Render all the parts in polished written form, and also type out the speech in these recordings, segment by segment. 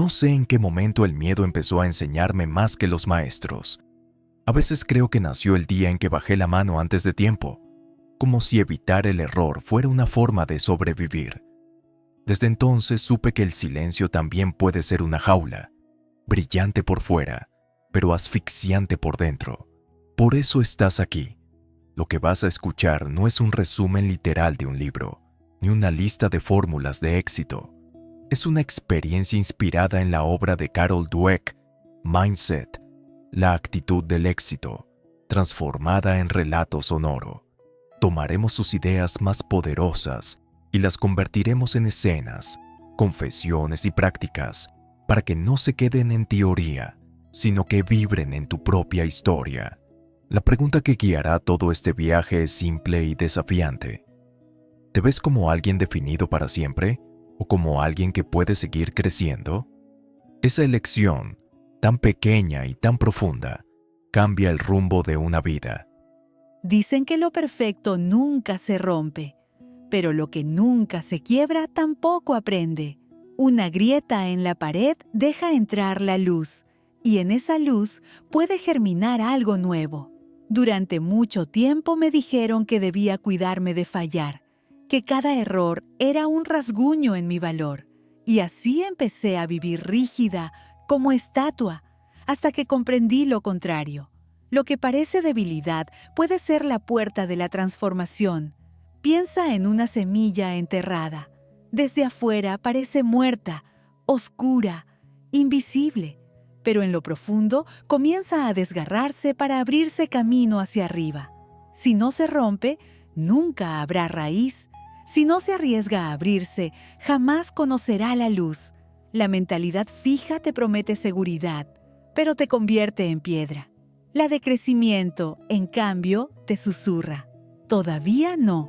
No sé en qué momento el miedo empezó a enseñarme más que los maestros. A veces creo que nació el día en que bajé la mano antes de tiempo, como si evitar el error fuera una forma de sobrevivir. Desde entonces supe que el silencio también puede ser una jaula, brillante por fuera, pero asfixiante por dentro. Por eso estás aquí. Lo que vas a escuchar no es un resumen literal de un libro, ni una lista de fórmulas de éxito. Es una experiencia inspirada en la obra de Carol Dweck, Mindset, la actitud del éxito, transformada en relato sonoro. Tomaremos sus ideas más poderosas y las convertiremos en escenas, confesiones y prácticas para que no se queden en teoría, sino que vibren en tu propia historia. La pregunta que guiará todo este viaje es simple y desafiante. ¿Te ves como alguien definido para siempre o como alguien que puede seguir creciendo? Esa elección, tan pequeña y tan profunda, cambia el rumbo de una vida. Dicen que lo perfecto nunca se rompe, pero lo que nunca se quiebra tampoco aprende. Una grieta en la pared deja entrar la luz, y en esa luz puede germinar algo nuevo. Durante mucho tiempo me dijeron que debía cuidarme de fallar, que cada error era un rasguño en mi valor, y así empecé a vivir rígida, como estatua, hasta que comprendí lo contrario. Lo que parece debilidad puede ser la puerta de la transformación. Piensa en una semilla enterrada. Desde afuera parece muerta, oscura, invisible, pero en lo profundo comienza a desgarrarse para abrirse camino hacia arriba. Si no se rompe, nunca habrá raíz. Si no se arriesga a abrirse, jamás conocerá la luz. La mentalidad fija te promete seguridad, pero te convierte en piedra. La de crecimiento, en cambio, te susurra: todavía no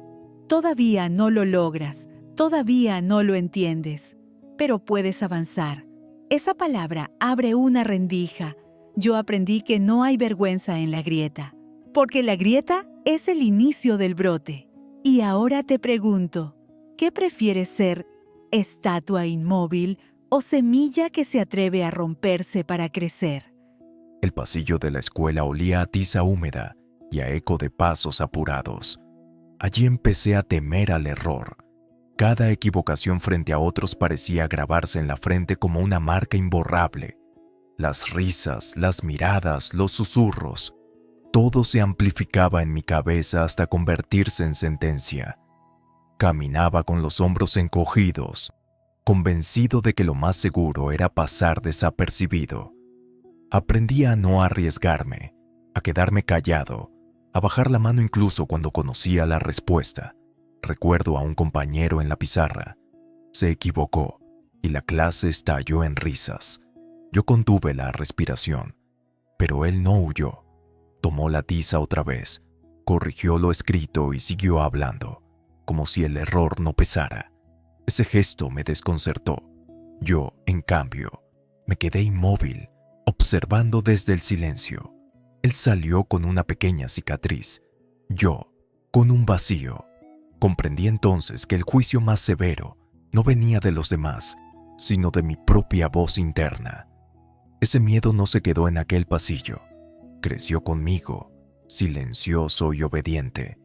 lo logras, todavía no lo entiendes, pero puedes avanzar. Esa palabra abre una rendija. Yo aprendí que no hay vergüenza en la grieta, porque la grieta es el inicio del brote. Y ahora te pregunto, ¿qué prefieres ser, estatua inmóvil o semilla que se atreve a romperse para crecer? El pasillo de la escuela olía a tiza húmeda y a eco de pasos apurados. Allí empecé a temer al error. Cada equivocación frente a otros parecía grabarse en la frente como una marca imborrable. Las risas, las miradas, los susurros, todo se amplificaba en mi cabeza hasta convertirse en sentencia. Caminaba con los hombros encogidos, convencido de que lo más seguro era pasar desapercibido. Aprendí a no arriesgarme, a quedarme callado, a bajar la mano incluso cuando conocía la respuesta. Recuerdo a un compañero en la pizarra. Se equivocó y la clase estalló en risas. Yo contuve la respiración, pero él no huyó. Tomó la tiza otra vez, corrigió lo escrito y siguió hablando, como si el error no pesara. Ese gesto me desconcertó. Yo, en cambio, me quedé inmóvil, observando desde el silencio. Él salió con una pequeña cicatriz, yo con un vacío. Comprendí entonces que el juicio más severo no venía de los demás, sino de mi propia voz interna. Ese miedo no se quedó en aquel pasillo, creció conmigo, silencioso y obediente,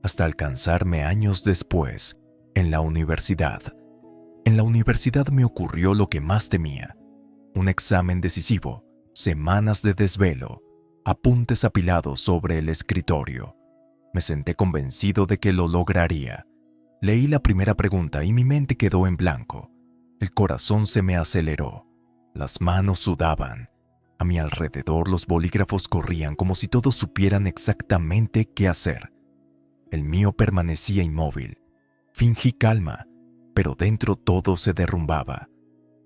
hasta alcanzarme años después, en la universidad. En la universidad me ocurrió lo que más temía: un examen decisivo, semanas de desvelo, apuntes apilados sobre el escritorio. Me senté convencido de que lo lograría. Leí la primera pregunta y mi mente quedó en blanco. El corazón se me aceleró. Las manos sudaban. A mi alrededor los bolígrafos corrían como si todos supieran exactamente qué hacer. El mío permanecía inmóvil. Fingí calma, pero dentro todo se derrumbaba.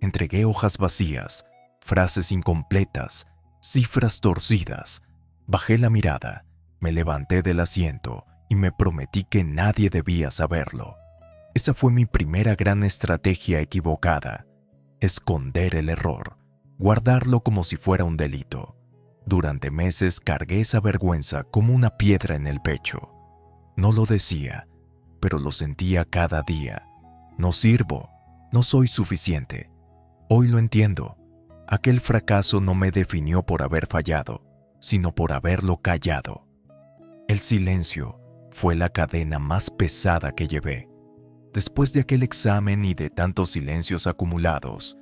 Entregué hojas vacías, frases incompletas, cifras torcidas. Bajé la mirada, me levanté del asiento y me prometí que nadie debía saberlo. Esa fue mi primera gran estrategia equivocada: esconder el error, guardarlo como si fuera un delito. Durante meses cargué esa vergüenza como una piedra en el pecho. No lo decía, pero lo sentía cada día. No sirvo, no soy suficiente. Hoy lo entiendo. Aquel fracaso no me definió por haber fallado, sino por haberlo callado. El silencio fue la cadena más pesada que llevé. Después de aquel examen y de tantos silencios acumulados,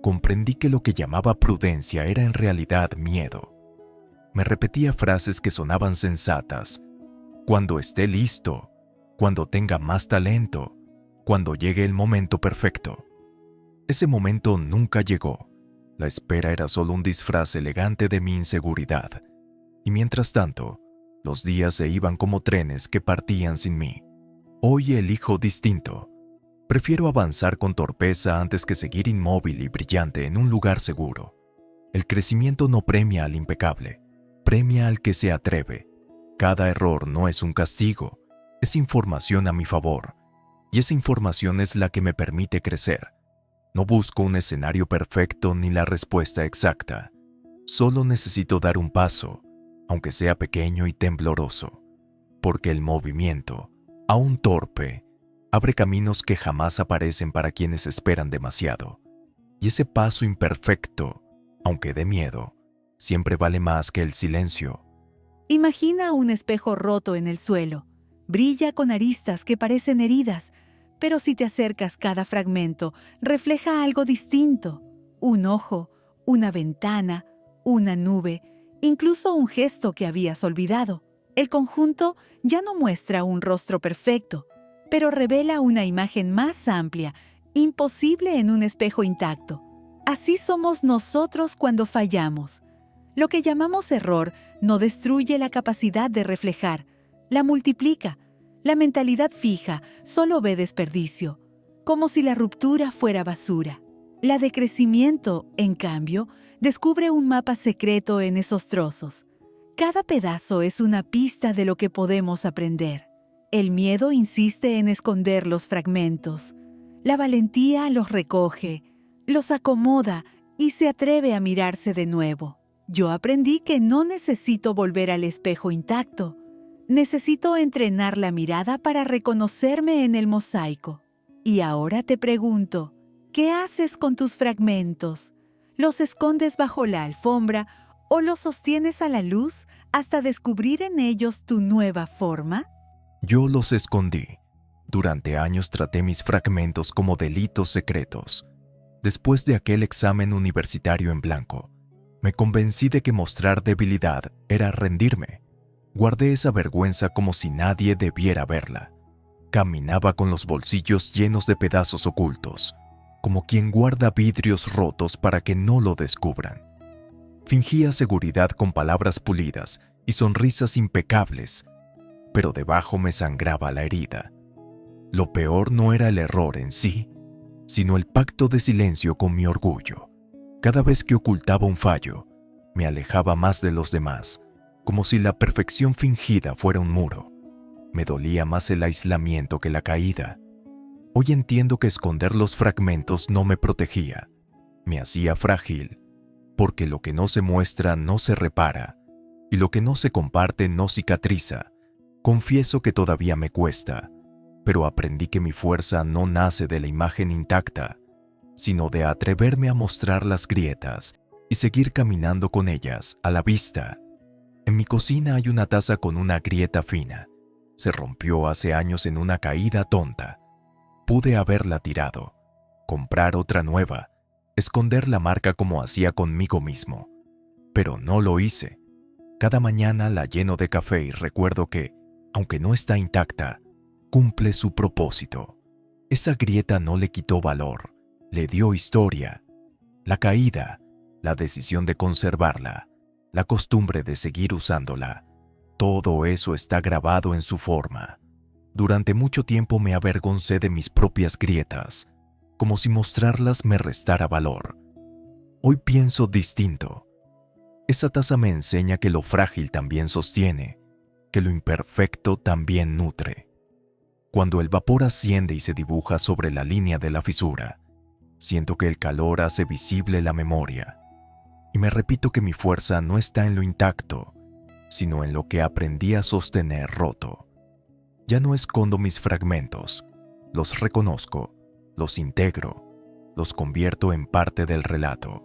comprendí que lo que llamaba prudencia era en realidad miedo. Me repetía frases que sonaban sensatas. Cuando esté listo, cuando tenga más talento, cuando llegue el momento perfecto. Ese momento nunca llegó. La espera era solo un disfraz elegante de mi inseguridad. Y mientras tanto, los días se iban como trenes que partían sin mí. Hoy elijo distinto. Prefiero avanzar con torpeza antes que seguir inmóvil y brillante en un lugar seguro. El crecimiento no premia al impecable, premia al que se atreve. Cada error no es un castigo, es información a mi favor. Y esa información es la que me permite crecer. No busco un escenario perfecto ni la respuesta exacta. Solo necesito dar un paso, aunque sea pequeño y tembloroso. Porque el movimiento, aún torpe, abre caminos que jamás aparecen para quienes esperan demasiado. Y ese paso imperfecto, aunque de miedo, siempre vale más que el silencio. Imagina un espejo roto en el suelo. Brilla con aristas que parecen heridas, pero si te acercas cada fragmento, refleja algo distinto. Un ojo, una ventana, una nube, incluso un gesto que habías olvidado. El conjunto ya no muestra un rostro perfecto, pero revela una imagen más amplia, imposible en un espejo intacto. Así somos nosotros cuando fallamos. Lo que llamamos error no destruye la capacidad de reflejar, la multiplica. La mentalidad fija solo ve desperdicio, como si la ruptura fuera basura. La de crecimiento, en cambio, descubre un mapa secreto en esos trozos. Cada pedazo es una pista de lo que podemos aprender. El miedo insiste en esconder los fragmentos. La valentía los recoge, los acomoda y se atreve a mirarse de nuevo. Yo aprendí que no necesito volver al espejo intacto. Necesito entrenar la mirada para reconocerme en el mosaico. Y ahora te pregunto, ¿qué haces con tus fragmentos? ¿Los escondes bajo la alfombra o los sostienes a la luz hasta descubrir en ellos tu nueva forma? Yo los escondí. Durante años traté mis fragmentos como delitos secretos. Después de aquel examen universitario en blanco, me convencí de que mostrar debilidad era rendirme. Guardé esa vergüenza como si nadie debiera verla. Caminaba con los bolsillos llenos de pedazos ocultos, como quien guarda vidrios rotos para que no lo descubran. Fingía seguridad con palabras pulidas y sonrisas impecables, pero debajo me sangraba la herida. Lo peor no era el error en sí, sino el pacto de silencio con mi orgullo. Cada vez que ocultaba un fallo, me alejaba más de los demás, como si la perfección fingida fuera un muro. Me dolía más el aislamiento que la caída. Hoy entiendo que esconder los fragmentos no me protegía, me hacía frágil, porque lo que no se muestra no se repara, y lo que no se comparte no cicatriza. Confieso que todavía me cuesta, pero aprendí que mi fuerza no nace de la imagen intacta, sino de atreverme a mostrar las grietas y seguir caminando con ellas a la vista. En mi cocina hay una taza con una grieta fina. Se rompió hace años en una caída tonta. Pude haberla tirado, comprar otra nueva, esconder la marca como hacía conmigo mismo. Pero no lo hice. Cada mañana la lleno de café y recuerdo que, aunque no está intacta, cumple su propósito. Esa grieta no le quitó valor, le dio historia. La caída, la decisión de conservarla, la costumbre de seguir usándola, todo eso está grabado en su forma. Durante mucho tiempo me avergoncé de mis propias grietas, como si mostrarlas me restara valor. Hoy pienso distinto. Esa taza me enseña que lo frágil también sostiene, que lo imperfecto también nutre. Cuando el vapor asciende y se dibuja sobre la línea de la fisura, siento que el calor hace visible la memoria, y me repito que mi fuerza no está en lo intacto, sino en lo que aprendí a sostener roto. Ya no escondo mis fragmentos, los reconozco, los integro, los convierto en parte del relato,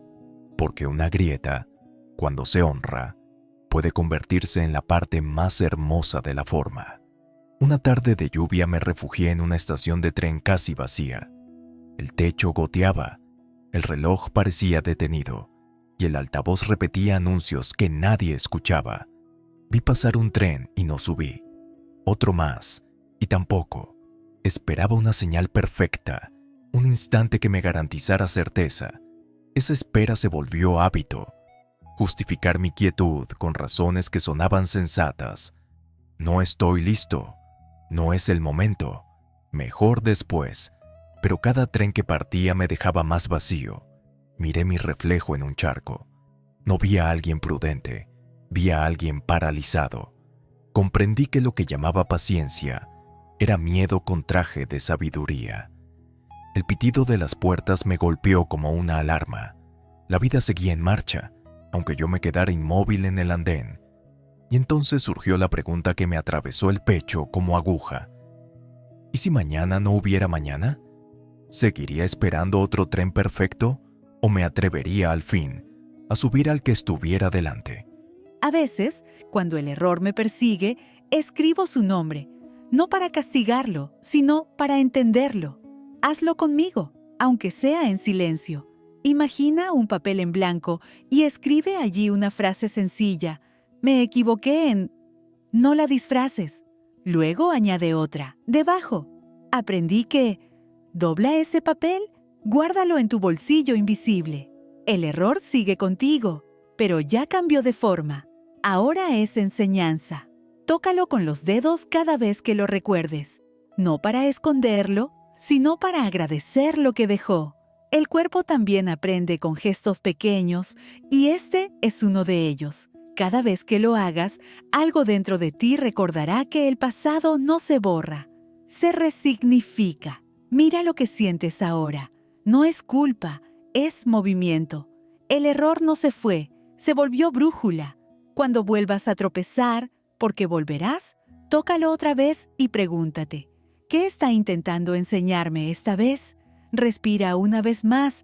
porque una grieta, cuando se honra, puede convertirse en la parte más hermosa de la forma. Una tarde de lluvia me refugié en una estación de tren casi vacía. El techo goteaba, el reloj parecía detenido y el altavoz repetía anuncios que nadie escuchaba. Vi pasar un tren y no subí. Otro más, y tampoco. Esperaba una señal perfecta, un instante que me garantizara certeza. Esa espera se volvió hábito. Justificar mi quietud con razones que sonaban sensatas. No estoy listo. No es el momento. Mejor después. Pero cada tren que partía me dejaba más vacío. Miré mi reflejo en un charco. No vi a alguien prudente. Vi a alguien paralizado. Comprendí que lo que llamaba paciencia era miedo con traje de sabiduría. El pitido de las puertas me golpeó como una alarma. La vida seguía en marcha, aunque yo me quedara inmóvil en el andén. Y entonces surgió la pregunta que me atravesó el pecho como aguja. ¿Y si mañana no hubiera mañana? ¿Seguiría esperando otro tren perfecto o me atrevería al fin a subir al que estuviera delante? A veces, cuando el error me persigue, escribo su nombre, no para castigarlo, sino para entenderlo. Hazlo conmigo, aunque sea en silencio. Imagina un papel en blanco y escribe allí una frase sencilla. Me equivoqué en... No la disfraces. Luego añade otra, debajo. Aprendí que... Dobla ese papel, guárdalo en tu bolsillo invisible. El error sigue contigo, pero ya cambió de forma. Ahora es enseñanza. Tócalo con los dedos cada vez que lo recuerdes. No para esconderlo, sino para agradecer lo que dejó. El cuerpo también aprende con gestos pequeños y este es uno de ellos. Cada vez que lo hagas, algo dentro de ti recordará que el pasado no se borra, se resignifica. Mira lo que sientes ahora. No es culpa, es movimiento. El error no se fue, se volvió brújula. Cuando vuelvas a tropezar, porque volverás, tócalo otra vez y pregúntate, ¿qué está intentando enseñarme esta vez? Respira una vez más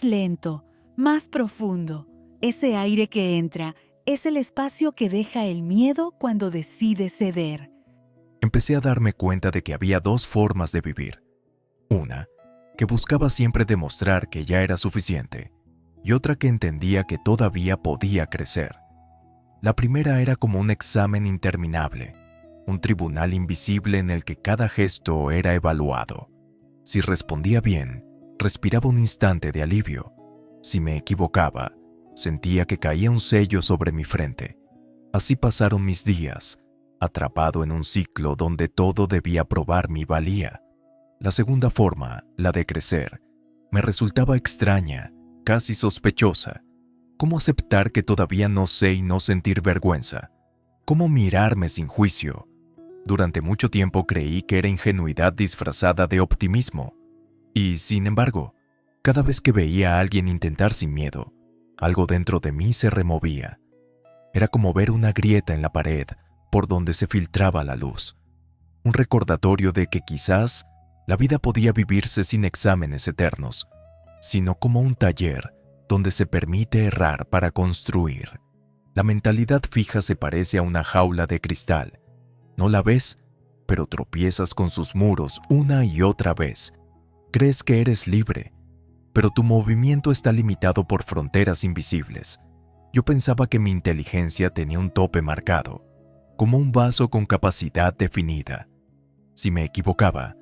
lento, más profundo. Ese aire que entra es el espacio que deja el miedo cuando decide ceder. Empecé a darme cuenta de que había dos formas de vivir. Una, que buscaba siempre demostrar que ya era suficiente, y otra que entendía que todavía podía crecer. La primera era como un examen interminable, un tribunal invisible en el que cada gesto era evaluado. Si respondía bien, respiraba un instante de alivio. Si me equivocaba, sentía que caía un sello sobre mi frente. Así pasaron mis días, atrapado en un ciclo donde todo debía probar mi valía. La segunda forma, la de crecer, me resultaba extraña, casi sospechosa. ¿Cómo aceptar que todavía no sé y no sentir vergüenza? ¿Cómo mirarme sin juicio? Durante mucho tiempo creí que era ingenuidad disfrazada de optimismo. Y, sin embargo, cada vez que veía a alguien intentar sin miedo, algo dentro de mí se removía. Era como ver una grieta en la pared por donde se filtraba la luz. Un recordatorio de que quizás la vida podía vivirse sin exámenes eternos, sino como un taller donde se permite errar para construir. La mentalidad fija se parece a una jaula de cristal. No la ves, pero tropiezas con sus muros una y otra vez. Crees que eres libre, pero tu movimiento está limitado por fronteras invisibles. Yo pensaba que mi inteligencia tenía un tope marcado, como un vaso con capacidad definida. Si me equivocaba,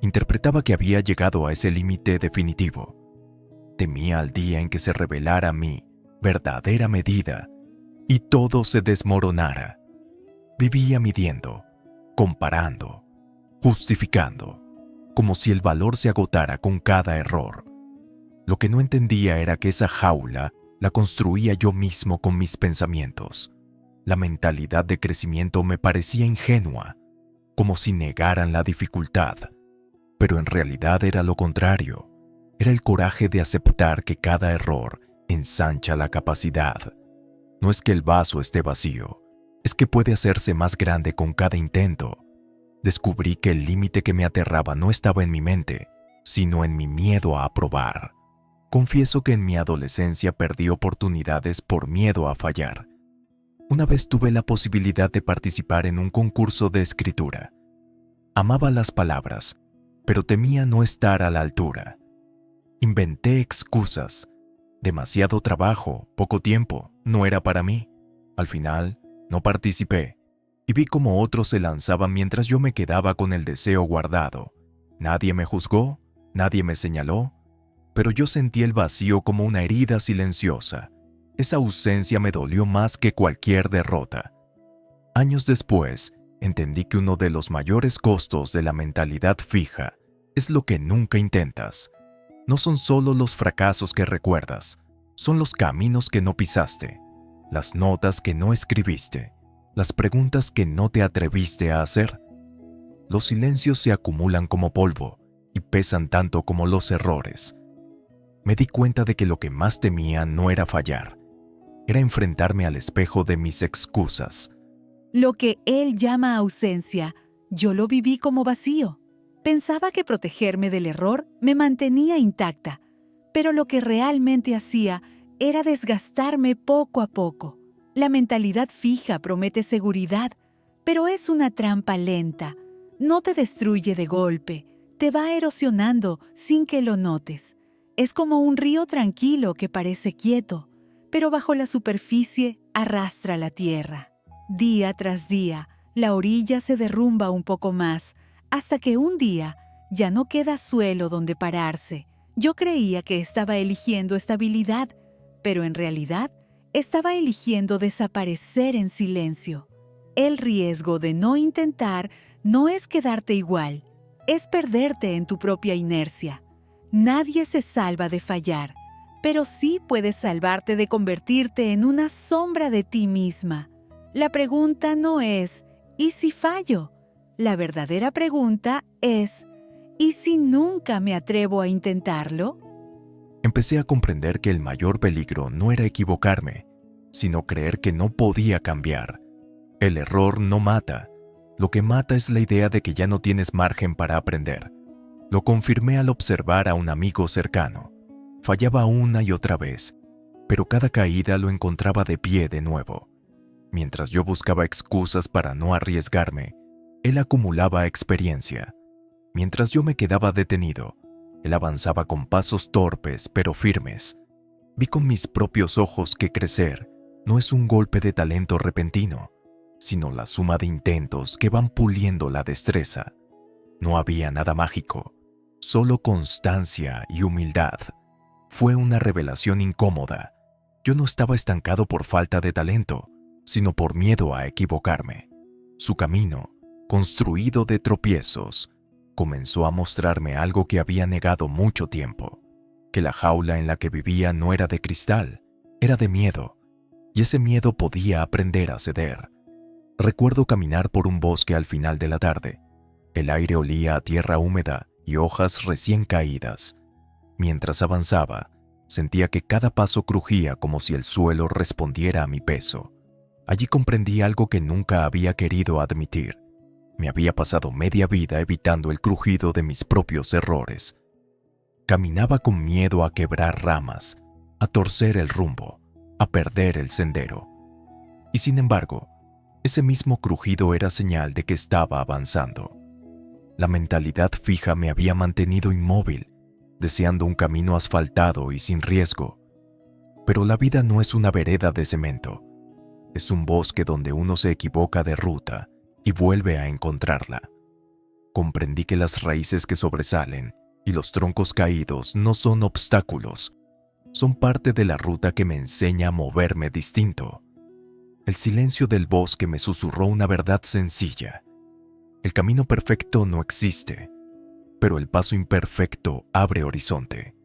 interpretaba que había llegado a ese límite definitivo. Temía al día en que se revelara mi verdadera medida y todo se desmoronara. Vivía midiendo, comparando, justificando, como si el valor se agotara con cada error. Lo que no entendía era que esa jaula la construía yo mismo con mis pensamientos. La mentalidad de crecimiento me parecía ingenua, como si negaran la dificultad, pero en realidad era lo contrario. Era el coraje de aceptar que cada error ensancha la capacidad. No es que el vaso esté vacío, es que puede hacerse más grande con cada intento. Descubrí que el límite que me aterraba no estaba en mi mente, sino en mi miedo a probar. Confieso que en mi adolescencia perdí oportunidades por miedo a fallar. Una vez tuve la posibilidad de participar en un concurso de escritura. Amaba las palabras, pero temía no estar a la altura. Inventé excusas. Demasiado trabajo, poco tiempo, no era para mí. Al final, no participé y vi cómo otros se lanzaban mientras yo me quedaba con el deseo guardado. Nadie me juzgó, nadie me señaló, pero yo sentí el vacío como una herida silenciosa. Esa ausencia me dolió más que cualquier derrota. Años después, entendí que uno de los mayores costos de la mentalidad fija es lo que nunca intentas. No son solo los fracasos que recuerdas, son los caminos que no pisaste, las notas que no escribiste, las preguntas que no te atreviste a hacer. Los silencios se acumulan como polvo y pesan tanto como los errores. Me di cuenta de que lo que más temía no era fallar, era enfrentarme al espejo de mis excusas. Lo que él llama ausencia, yo lo viví como vacío. Pensaba que protegerme del error me mantenía intacta, pero lo que realmente hacía era desgastarme poco a poco. La mentalidad fija promete seguridad, pero es una trampa lenta. No te destruye de golpe, te va erosionando sin que lo notes. Es como un río tranquilo que parece quieto, pero bajo la superficie arrastra la tierra. Día tras día, la orilla se derrumba un poco más, hasta que un día ya no queda suelo donde pararse. Yo creía que estaba eligiendo estabilidad, pero en realidad estaba eligiendo desaparecer en silencio. El riesgo de no intentar no es quedarte igual, es perderte en tu propia inercia. Nadie se salva de fallar, pero sí puedes salvarte de convertirte en una sombra de ti misma. La pregunta no es, ¿y si fallo? La verdadera pregunta es, ¿y si nunca me atrevo a intentarlo? Empecé a comprender que el mayor peligro no era equivocarme, sino creer que no podía cambiar. El error no mata. Lo que mata es la idea de que ya no tienes margen para aprender. Lo confirmé al observar a un amigo cercano. Fallaba una y otra vez, pero cada caída lo encontraba de pie de nuevo. Mientras yo buscaba excusas para no arriesgarme, él acumulaba experiencia. Mientras yo me quedaba detenido, él avanzaba con pasos torpes pero firmes. Vi con mis propios ojos que crecer no es un golpe de talento repentino, sino la suma de intentos que van puliendo la destreza. No había nada mágico, solo constancia y humildad. Fue una revelación incómoda. Yo no estaba estancado por falta de talento, sino por miedo a equivocarme. Su camino, construido de tropiezos, comenzó a mostrarme algo que había negado mucho tiempo, que la jaula en la que vivía no era de cristal, era de miedo, y ese miedo podía aprender a ceder. Recuerdo caminar por un bosque al final de la tarde. El aire olía a tierra húmeda y hojas recién caídas. Mientras avanzaba, sentía que cada paso crujía como si el suelo respondiera a mi peso. Allí comprendí algo que nunca había querido admitir. Me había pasado media vida evitando el crujido de mis propios errores. Caminaba con miedo a quebrar ramas, a torcer el rumbo, a perder el sendero. Y sin embargo, ese mismo crujido era señal de que estaba avanzando. La mentalidad fija me había mantenido inmóvil, deseando un camino asfaltado y sin riesgo. Pero la vida no es una vereda de cemento. Es un bosque donde uno se equivoca de ruta y vuelve a encontrarla. Comprendí que las raíces que sobresalen y los troncos caídos no son obstáculos, son parte de la ruta que me enseña a moverme distinto. El silencio del bosque me susurró una verdad sencilla. El camino perfecto no existe, pero el paso imperfecto abre horizonte.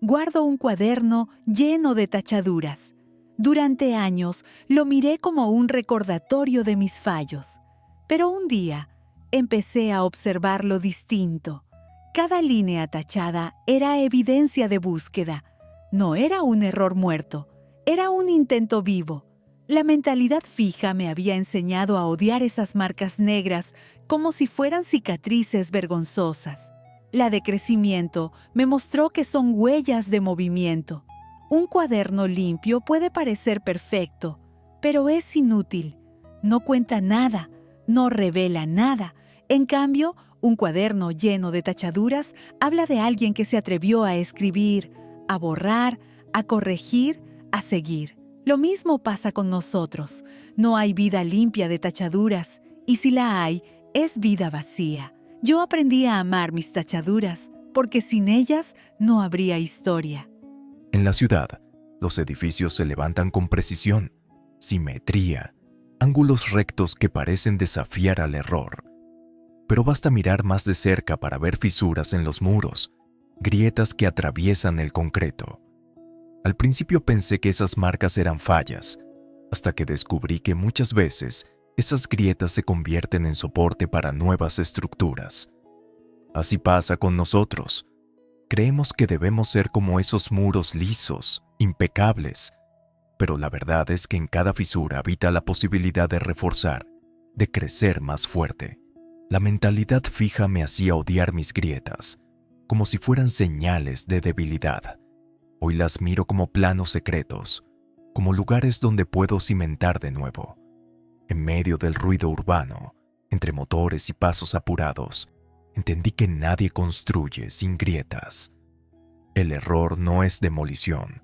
Guardo un cuaderno lleno de tachaduras. Durante años lo miré como un recordatorio de mis fallos, pero un día empecé a observarlo distinto. Cada línea tachada era evidencia de búsqueda. No era un error muerto, era un intento vivo. La mentalidad fija me había enseñado a odiar esas marcas negras como si fueran cicatrices vergonzosas. La de crecimiento me mostró que son huellas de movimiento. Un cuaderno limpio puede parecer perfecto, pero es inútil. No cuenta nada, no revela nada. En cambio, un cuaderno lleno de tachaduras habla de alguien que se atrevió a escribir, a borrar, a corregir, a seguir. Lo mismo pasa con nosotros. No hay vida limpia de tachaduras, y si la hay, es vida vacía. Yo aprendí a amar mis tachaduras, porque sin ellas no habría historia. En la ciudad, los edificios se levantan con precisión, simetría, ángulos rectos que parecen desafiar al error. Pero basta mirar más de cerca para ver fisuras en los muros, grietas que atraviesan el concreto. Al principio pensé que esas marcas eran fallas, hasta que descubrí que muchas veces esas grietas se convierten en soporte para nuevas estructuras. Así pasa con nosotros. Creemos que debemos ser como esos muros lisos, impecables, pero la verdad es que en cada fisura habita la posibilidad de reforzar, de crecer más fuerte. La mentalidad fija me hacía odiar mis grietas, como si fueran señales de debilidad. Hoy las miro como planos secretos, como lugares donde puedo cimentar de nuevo. En medio del ruido urbano, entre motores y pasos apurados, entendí que nadie construye sin grietas. El error no es demolición,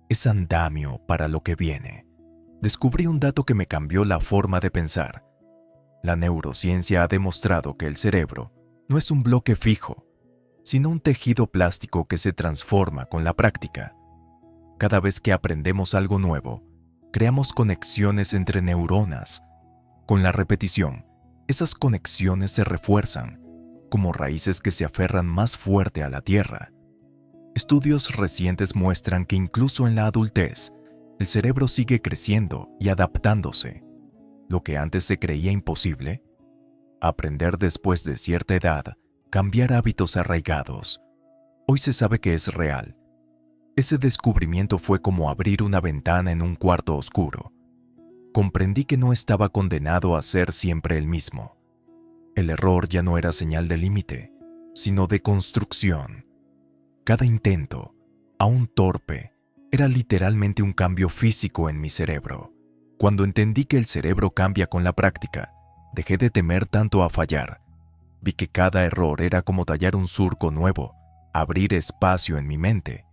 es andamio para lo que viene. Descubrí un dato que me cambió la forma de pensar. La neurociencia ha demostrado que el cerebro no es un bloque fijo, sino un tejido plástico que se transforma con la práctica. Cada vez que aprendemos algo nuevo, creamos conexiones entre neuronas. Con la repetición, esas conexiones se refuerzan, como raíces que se aferran más fuerte a la tierra. Estudios recientes muestran que incluso en la adultez, el cerebro sigue creciendo y adaptándose. Lo que antes se creía imposible, aprender después de cierta edad, cambiar hábitos arraigados, hoy se sabe que es real. Ese descubrimiento fue como abrir una ventana en un cuarto oscuro. Comprendí que no estaba condenado a ser siempre el mismo. El error ya no era señal de límite, sino de construcción. Cada intento, aún torpe, era literalmente un cambio físico en mi cerebro. Cuando entendí que el cerebro cambia con la práctica, dejé de temer tanto a fallar. Vi que cada error era como tallar un surco nuevo, abrir espacio en mi mente.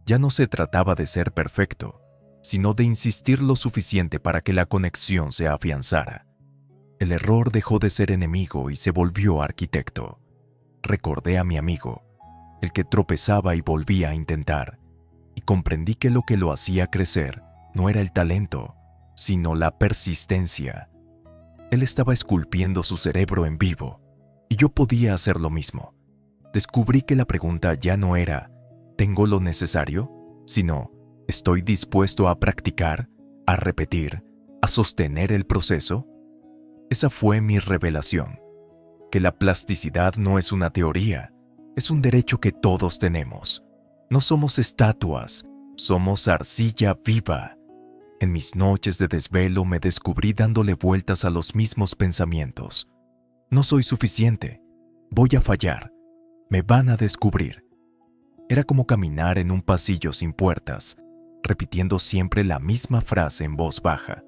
Ya no se trataba de ser perfecto, sino de insistir lo suficiente para que la conexión se afianzara. El error dejó de ser enemigo y se volvió arquitecto. Recordé a mi amigo, el que tropezaba y volvía a intentar, y comprendí que lo que lo hacía crecer no era el talento, sino la persistencia. Él estaba esculpiendo su cerebro en vivo, y yo podía hacer lo mismo. Descubrí que la pregunta ya no era ¿tengo lo necesario?, sino ¿estoy dispuesto a practicar, a repetir, a sostener el proceso? Esa fue mi revelación, que la plasticidad no es una teoría, es un derecho que todos tenemos. No somos estatuas, somos arcilla viva. En mis noches de desvelo me descubrí dándole vueltas a los mismos pensamientos. No soy suficiente, voy a fallar, me van a descubrir. Era como caminar en un pasillo sin puertas, repitiendo siempre la misma frase en voz baja.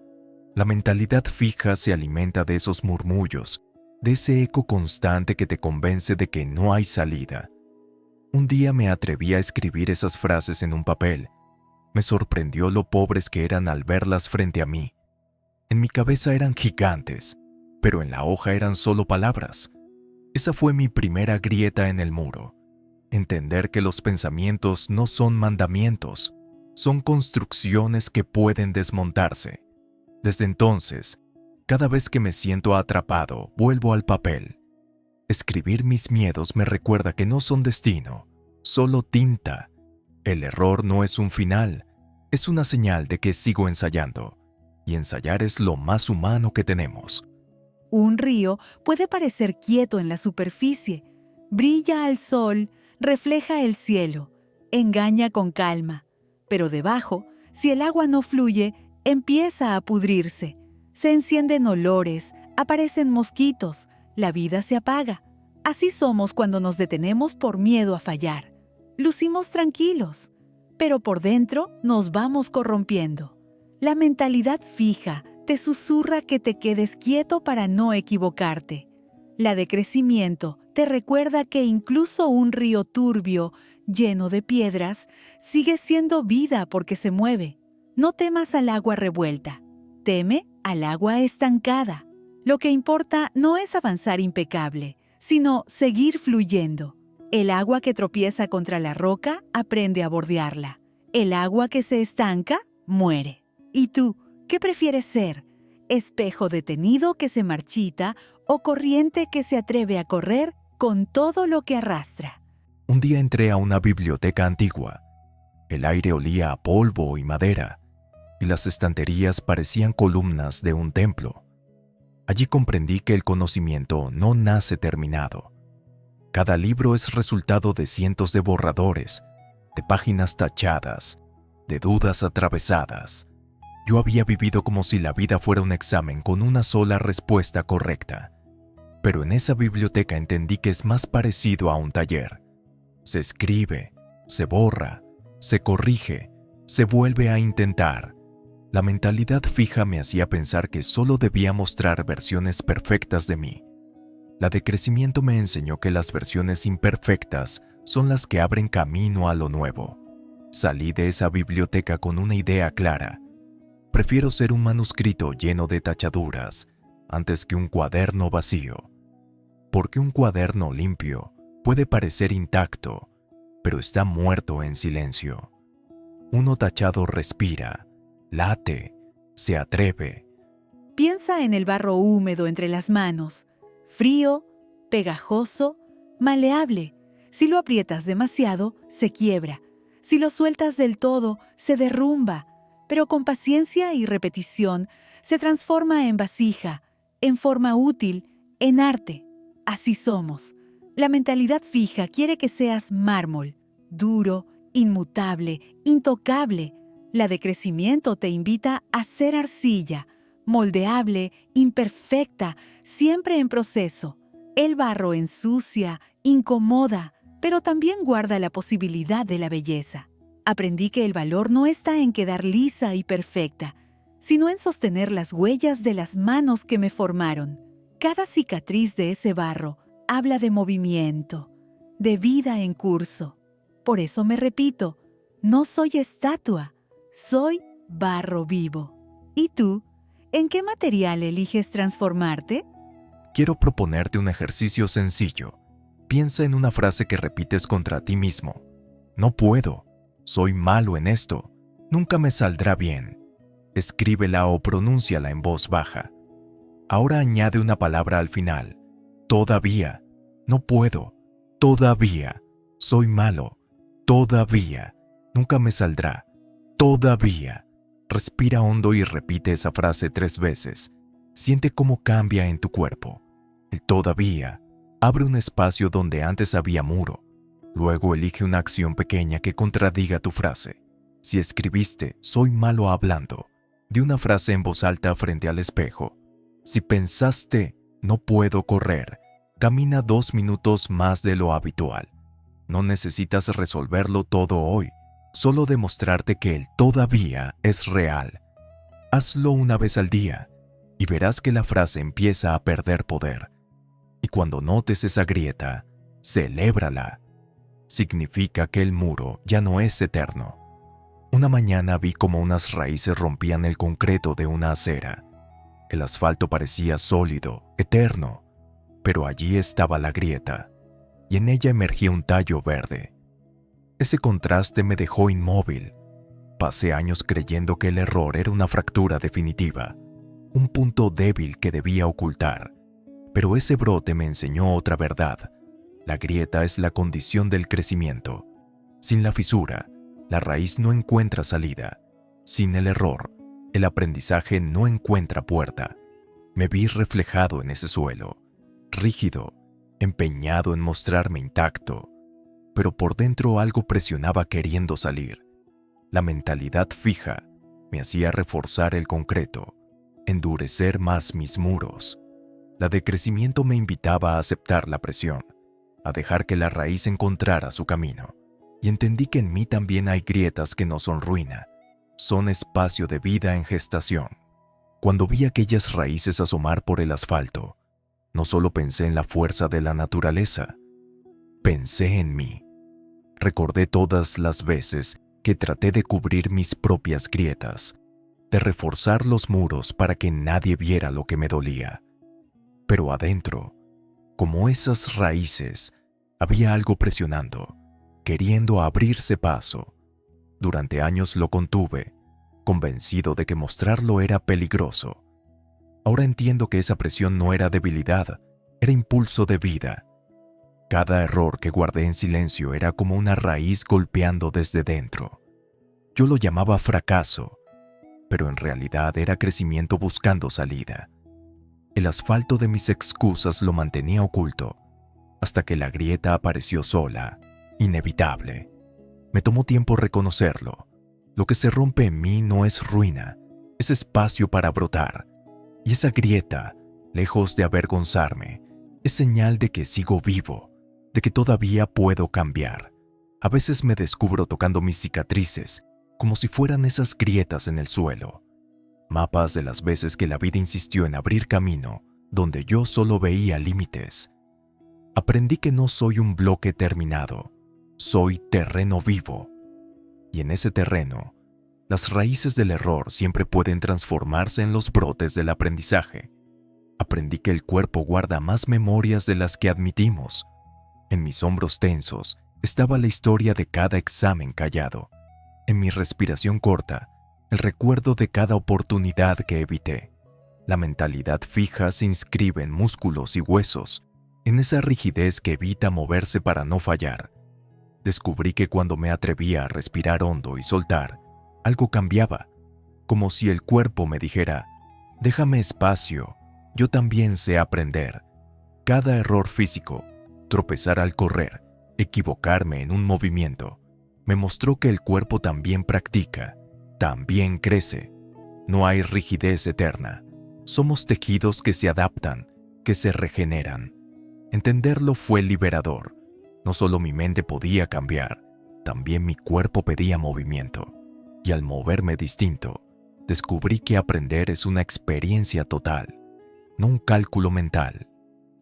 La mentalidad fija se alimenta de esos murmullos, de ese eco constante que te convence de que no hay salida. Un día me atreví a escribir esas frases en un papel. Me sorprendió lo pobres que eran al verlas frente a mí. En mi cabeza eran gigantes, pero en la hoja eran solo palabras. Esa fue mi primera grieta en el muro. Entender que los pensamientos no son mandamientos, son construcciones que pueden desmontarse. Desde entonces, cada vez que me siento atrapado, vuelvo al papel. Escribir mis miedos me recuerda que no son destino, solo tinta. El error no es un final, es una señal de que sigo ensayando. Y ensayar es lo más humano que tenemos. Un río puede parecer quieto en la superficie, brilla al sol, refleja el cielo, engaña con calma, pero debajo, si el agua no fluye, empieza a pudrirse. Se encienden olores, aparecen mosquitos, la vida se apaga. Así somos cuando nos detenemos por miedo a fallar. Lucimos tranquilos, pero por dentro nos vamos corrompiendo. La mentalidad fija te susurra que te quedes quieto para no equivocarte. La de crecimiento te recuerda que incluso un río turbio, lleno de piedras, sigue siendo vida porque se mueve. No temas al agua revuelta, teme al agua estancada. Lo que importa no es avanzar impecable, sino seguir fluyendo. El agua que tropieza contra la roca aprende a bordearla. El agua que se estanca, muere. ¿Y tú, qué prefieres ser? ¿Espejo detenido que se marchita o corriente que se atreve a correr con todo lo que arrastra? Un día entré a una biblioteca antigua. El aire olía a polvo y madera, y las estanterías parecían columnas de un templo. Allí comprendí que el conocimiento no nace terminado. Cada libro es resultado de cientos de borradores, de páginas tachadas, de dudas atravesadas. Yo había vivido como si la vida fuera un examen con una sola respuesta correcta. Pero en esa biblioteca entendí que es más parecido a un taller. Se escribe, se borra, se corrige, se vuelve a intentar. La mentalidad fija me hacía pensar que solo debía mostrar versiones perfectas de mí. La de crecimiento me enseñó que las versiones imperfectas son las que abren camino a lo nuevo. Salí de esa biblioteca con una idea clara. Prefiero ser un manuscrito lleno de tachaduras antes que un cuaderno vacío. Porque un cuaderno limpio puede parecer intacto, pero está muerto en silencio. Uno tachado respira, late, se atreve. Piensa en el barro húmedo entre las manos, frío, pegajoso, maleable. Si lo aprietas demasiado, se quiebra. Si lo sueltas del todo, se derrumba. Pero con paciencia y repetición, se transforma en vasija, en forma útil, en arte. Así somos. La mentalidad fija quiere que seas mármol, duro, inmutable, intocable. La de crecimiento te invita a ser arcilla, moldeable, imperfecta, siempre en proceso. El barro ensucia, incomoda, pero también guarda la posibilidad de la belleza. Aprendí que el valor no está en quedar lisa y perfecta, sino en sostener las huellas de las manos que me formaron. Cada cicatriz de ese barro habla de movimiento, de vida en curso. Por eso me repito, no soy estatua, soy barro vivo. ¿Y tú? ¿En qué material eliges transformarte? Quiero proponerte un ejercicio sencillo. Piensa en una frase que repites contra ti mismo. No puedo, soy malo en esto, nunca me saldrá bien. Escríbela o pronúnciala en voz baja. Ahora añade una palabra al final. Todavía, no puedo, todavía, soy malo, todavía, nunca me saldrá, todavía. Respira hondo y repite esa frase 3 veces. Siente cómo cambia en tu cuerpo. El todavía abre un espacio donde antes había muro. Luego elige una acción pequeña que contradiga tu frase. Si escribiste soy malo hablando, di una frase en voz alta frente al espejo. Si pensaste no puedo correr, camina 2 minutos más de lo habitual. No necesitas resolverlo todo hoy, solo demostrarte que el todavía es real. Hazlo una vez al día y verás que la frase empieza a perder poder. Y cuando notes esa grieta, celébrala. Significa que el muro ya no es eterno. Una mañana vi cómo unas raíces rompían el concreto de una acera. El asfalto parecía sólido, eterno, pero allí estaba la grieta, y en ella emergía un tallo verde. Ese contraste me dejó inmóvil. Pasé años creyendo que el error era una fractura definitiva, un punto débil que debía ocultar. Pero ese brote me enseñó otra verdad. La grieta es la condición del crecimiento. Sin la fisura, la raíz no encuentra salida. Sin el error, el aprendizaje no encuentra puerta. Me vi reflejado en ese suelo, rígido, empeñado en mostrarme intacto, pero por dentro algo presionaba queriendo salir. La mentalidad fija me hacía reforzar el concreto, endurecer más mis muros. La de crecimiento me invitaba a aceptar la presión, a dejar que la raíz encontrara su camino, y entendí que en mí también hay grietas que no son ruina, son espacio de vida en gestación. Cuando vi aquellas raíces asomar por el asfalto, no solo pensé en la fuerza de la naturaleza, pensé en mí. Recordé todas las veces que traté de cubrir mis propias grietas, de reforzar los muros para que nadie viera lo que me dolía. Pero adentro, como esas raíces, había algo presionando, queriendo abrirse paso. Durante años lo contuve, convencido de que mostrarlo era peligroso. Ahora entiendo que esa presión no era debilidad, era impulso de vida. Cada error que guardé en silencio era como una raíz golpeando desde dentro. Yo lo llamaba fracaso, pero en realidad era crecimiento buscando salida. El asfalto de mis excusas lo mantenía oculto, hasta que la grieta apareció sola, inevitable. Me tomó tiempo reconocerlo. Lo que se rompe en mí no es ruina, es espacio para brotar. Y esa grieta, lejos de avergonzarme, es señal de que sigo vivo, de que todavía puedo cambiar. A veces me descubro tocando mis cicatrices, como si fueran esas grietas en el suelo. Mapas de las veces que la vida insistió en abrir camino, donde yo solo veía límites. Aprendí que no soy un bloque terminado, soy terreno vivo. Y en ese terreno, las raíces del error siempre pueden transformarse en los brotes del aprendizaje. Aprendí que el cuerpo guarda más memorias de las que admitimos. En mis hombros tensos estaba la historia de cada examen callado. En mi respiración corta, el recuerdo de cada oportunidad que evité. La mentalidad fija se inscribe en músculos y huesos, en esa rigidez que evita moverse para no fallar. Descubrí que cuando me atrevía a respirar hondo y soltar, algo cambiaba, como si el cuerpo me dijera, déjame espacio, yo también sé aprender. Cada error físico, tropezar al correr, equivocarme en un movimiento, me mostró que el cuerpo también practica, también crece. No hay rigidez eterna. Somos tejidos que se adaptan, que se regeneran. Entenderlo fue liberador. No solo mi mente podía cambiar, también mi cuerpo pedía movimiento. Y al moverme distinto, descubrí que aprender es una experiencia total, no un cálculo mental.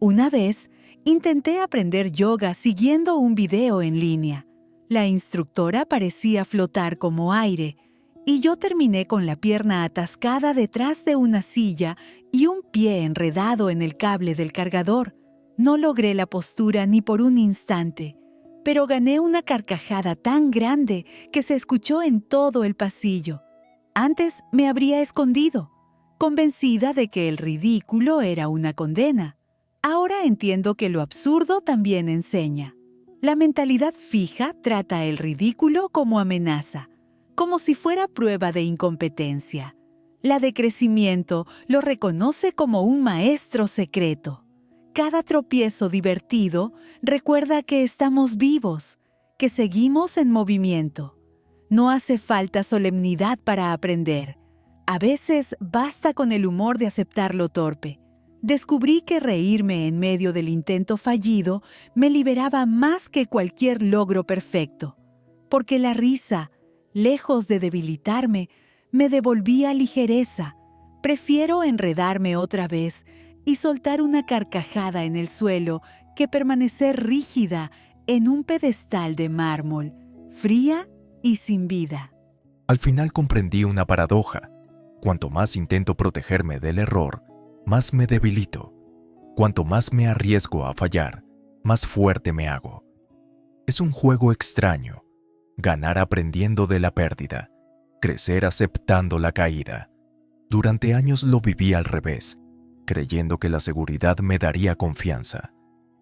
Una vez, intenté aprender yoga siguiendo un video en línea. La instructora parecía flotar como aire, y yo terminé con la pierna atascada detrás de una silla y un pie enredado en el cable del cargador. No logré la postura ni por un instante, pero gané una carcajada tan grande que se escuchó en todo el pasillo. Antes me habría escondido, convencida de que el ridículo era una condena. Ahora entiendo que lo absurdo también enseña. La mentalidad fija trata el ridículo como amenaza, como si fuera prueba de incompetencia. La de crecimiento lo reconoce como un maestro secreto. Cada tropiezo divertido recuerda que estamos vivos, que seguimos en movimiento. No hace falta solemnidad para aprender. A veces basta con el humor de aceptar lo torpe. Descubrí que reírme en medio del intento fallido me liberaba más que cualquier logro perfecto, porque la risa, lejos de debilitarme, me devolvía ligereza. Prefiero enredarme otra vez y soltar una carcajada en el suelo que permanecer rígida en un pedestal de mármol, fría y sin vida. Al final comprendí una paradoja. Cuanto más intento protegerme del error, más me debilito. Cuanto más me arriesgo a fallar, más fuerte me hago. Es un juego extraño. Ganar aprendiendo de la pérdida, crecer aceptando la caída. Durante años lo viví al revés, creyendo que la seguridad me daría confianza.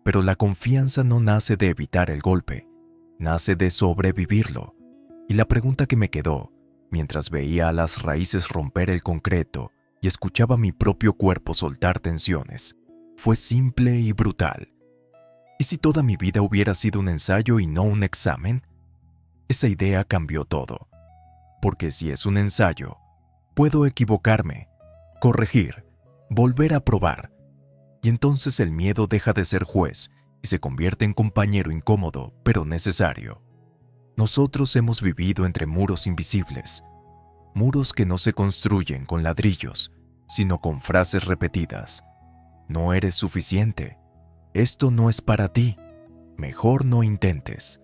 Pero la confianza no nace de evitar el golpe, nace de sobrevivirlo. Y la pregunta que me quedó, mientras veía a las raíces romper el concreto y escuchaba mi propio cuerpo soltar tensiones, fue simple y brutal. ¿Y si toda mi vida hubiera sido un ensayo y no un examen? Esa idea cambió todo. Porque si es un ensayo, puedo equivocarme, corregir, volver a probar. Y entonces el miedo deja de ser juez y se convierte en compañero incómodo pero necesario. Nosotros hemos vivido entre muros invisibles, muros que no se construyen con ladrillos, sino con frases repetidas. No eres suficiente. Esto no es para ti. Mejor no intentes.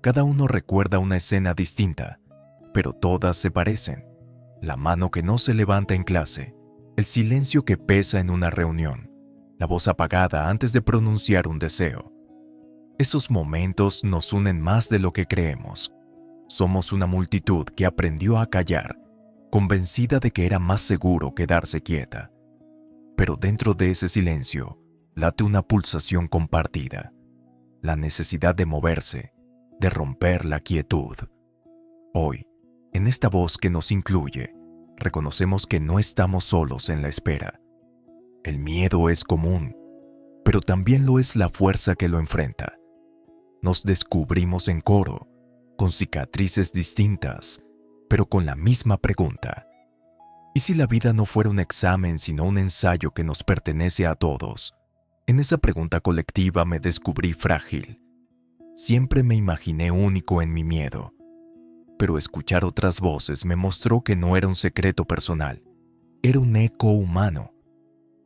Cada uno recuerda una escena distinta, pero todas se parecen. La mano que no se levanta en clase, el silencio que pesa en una reunión, la voz apagada antes de pronunciar un deseo. Esos momentos nos unen más de lo que creemos. Somos una multitud que aprendió a callar, convencida de que era más seguro quedarse quieta. Pero dentro de ese silencio late una pulsación compartida, la necesidad de moverse, de romper la quietud. Hoy, en esta voz que nos incluye, reconocemos que no estamos solos en la espera. El miedo es común, pero también lo es la fuerza que lo enfrenta. Nos descubrimos en coro, con cicatrices distintas, pero con la misma pregunta. ¿Y si la vida no fuera un examen sino un ensayo que nos pertenece a todos? En esa pregunta colectiva me descubrí frágil. Siempre me imaginé único en mi miedo, pero escuchar otras voces me mostró que no era un secreto personal, era un eco humano.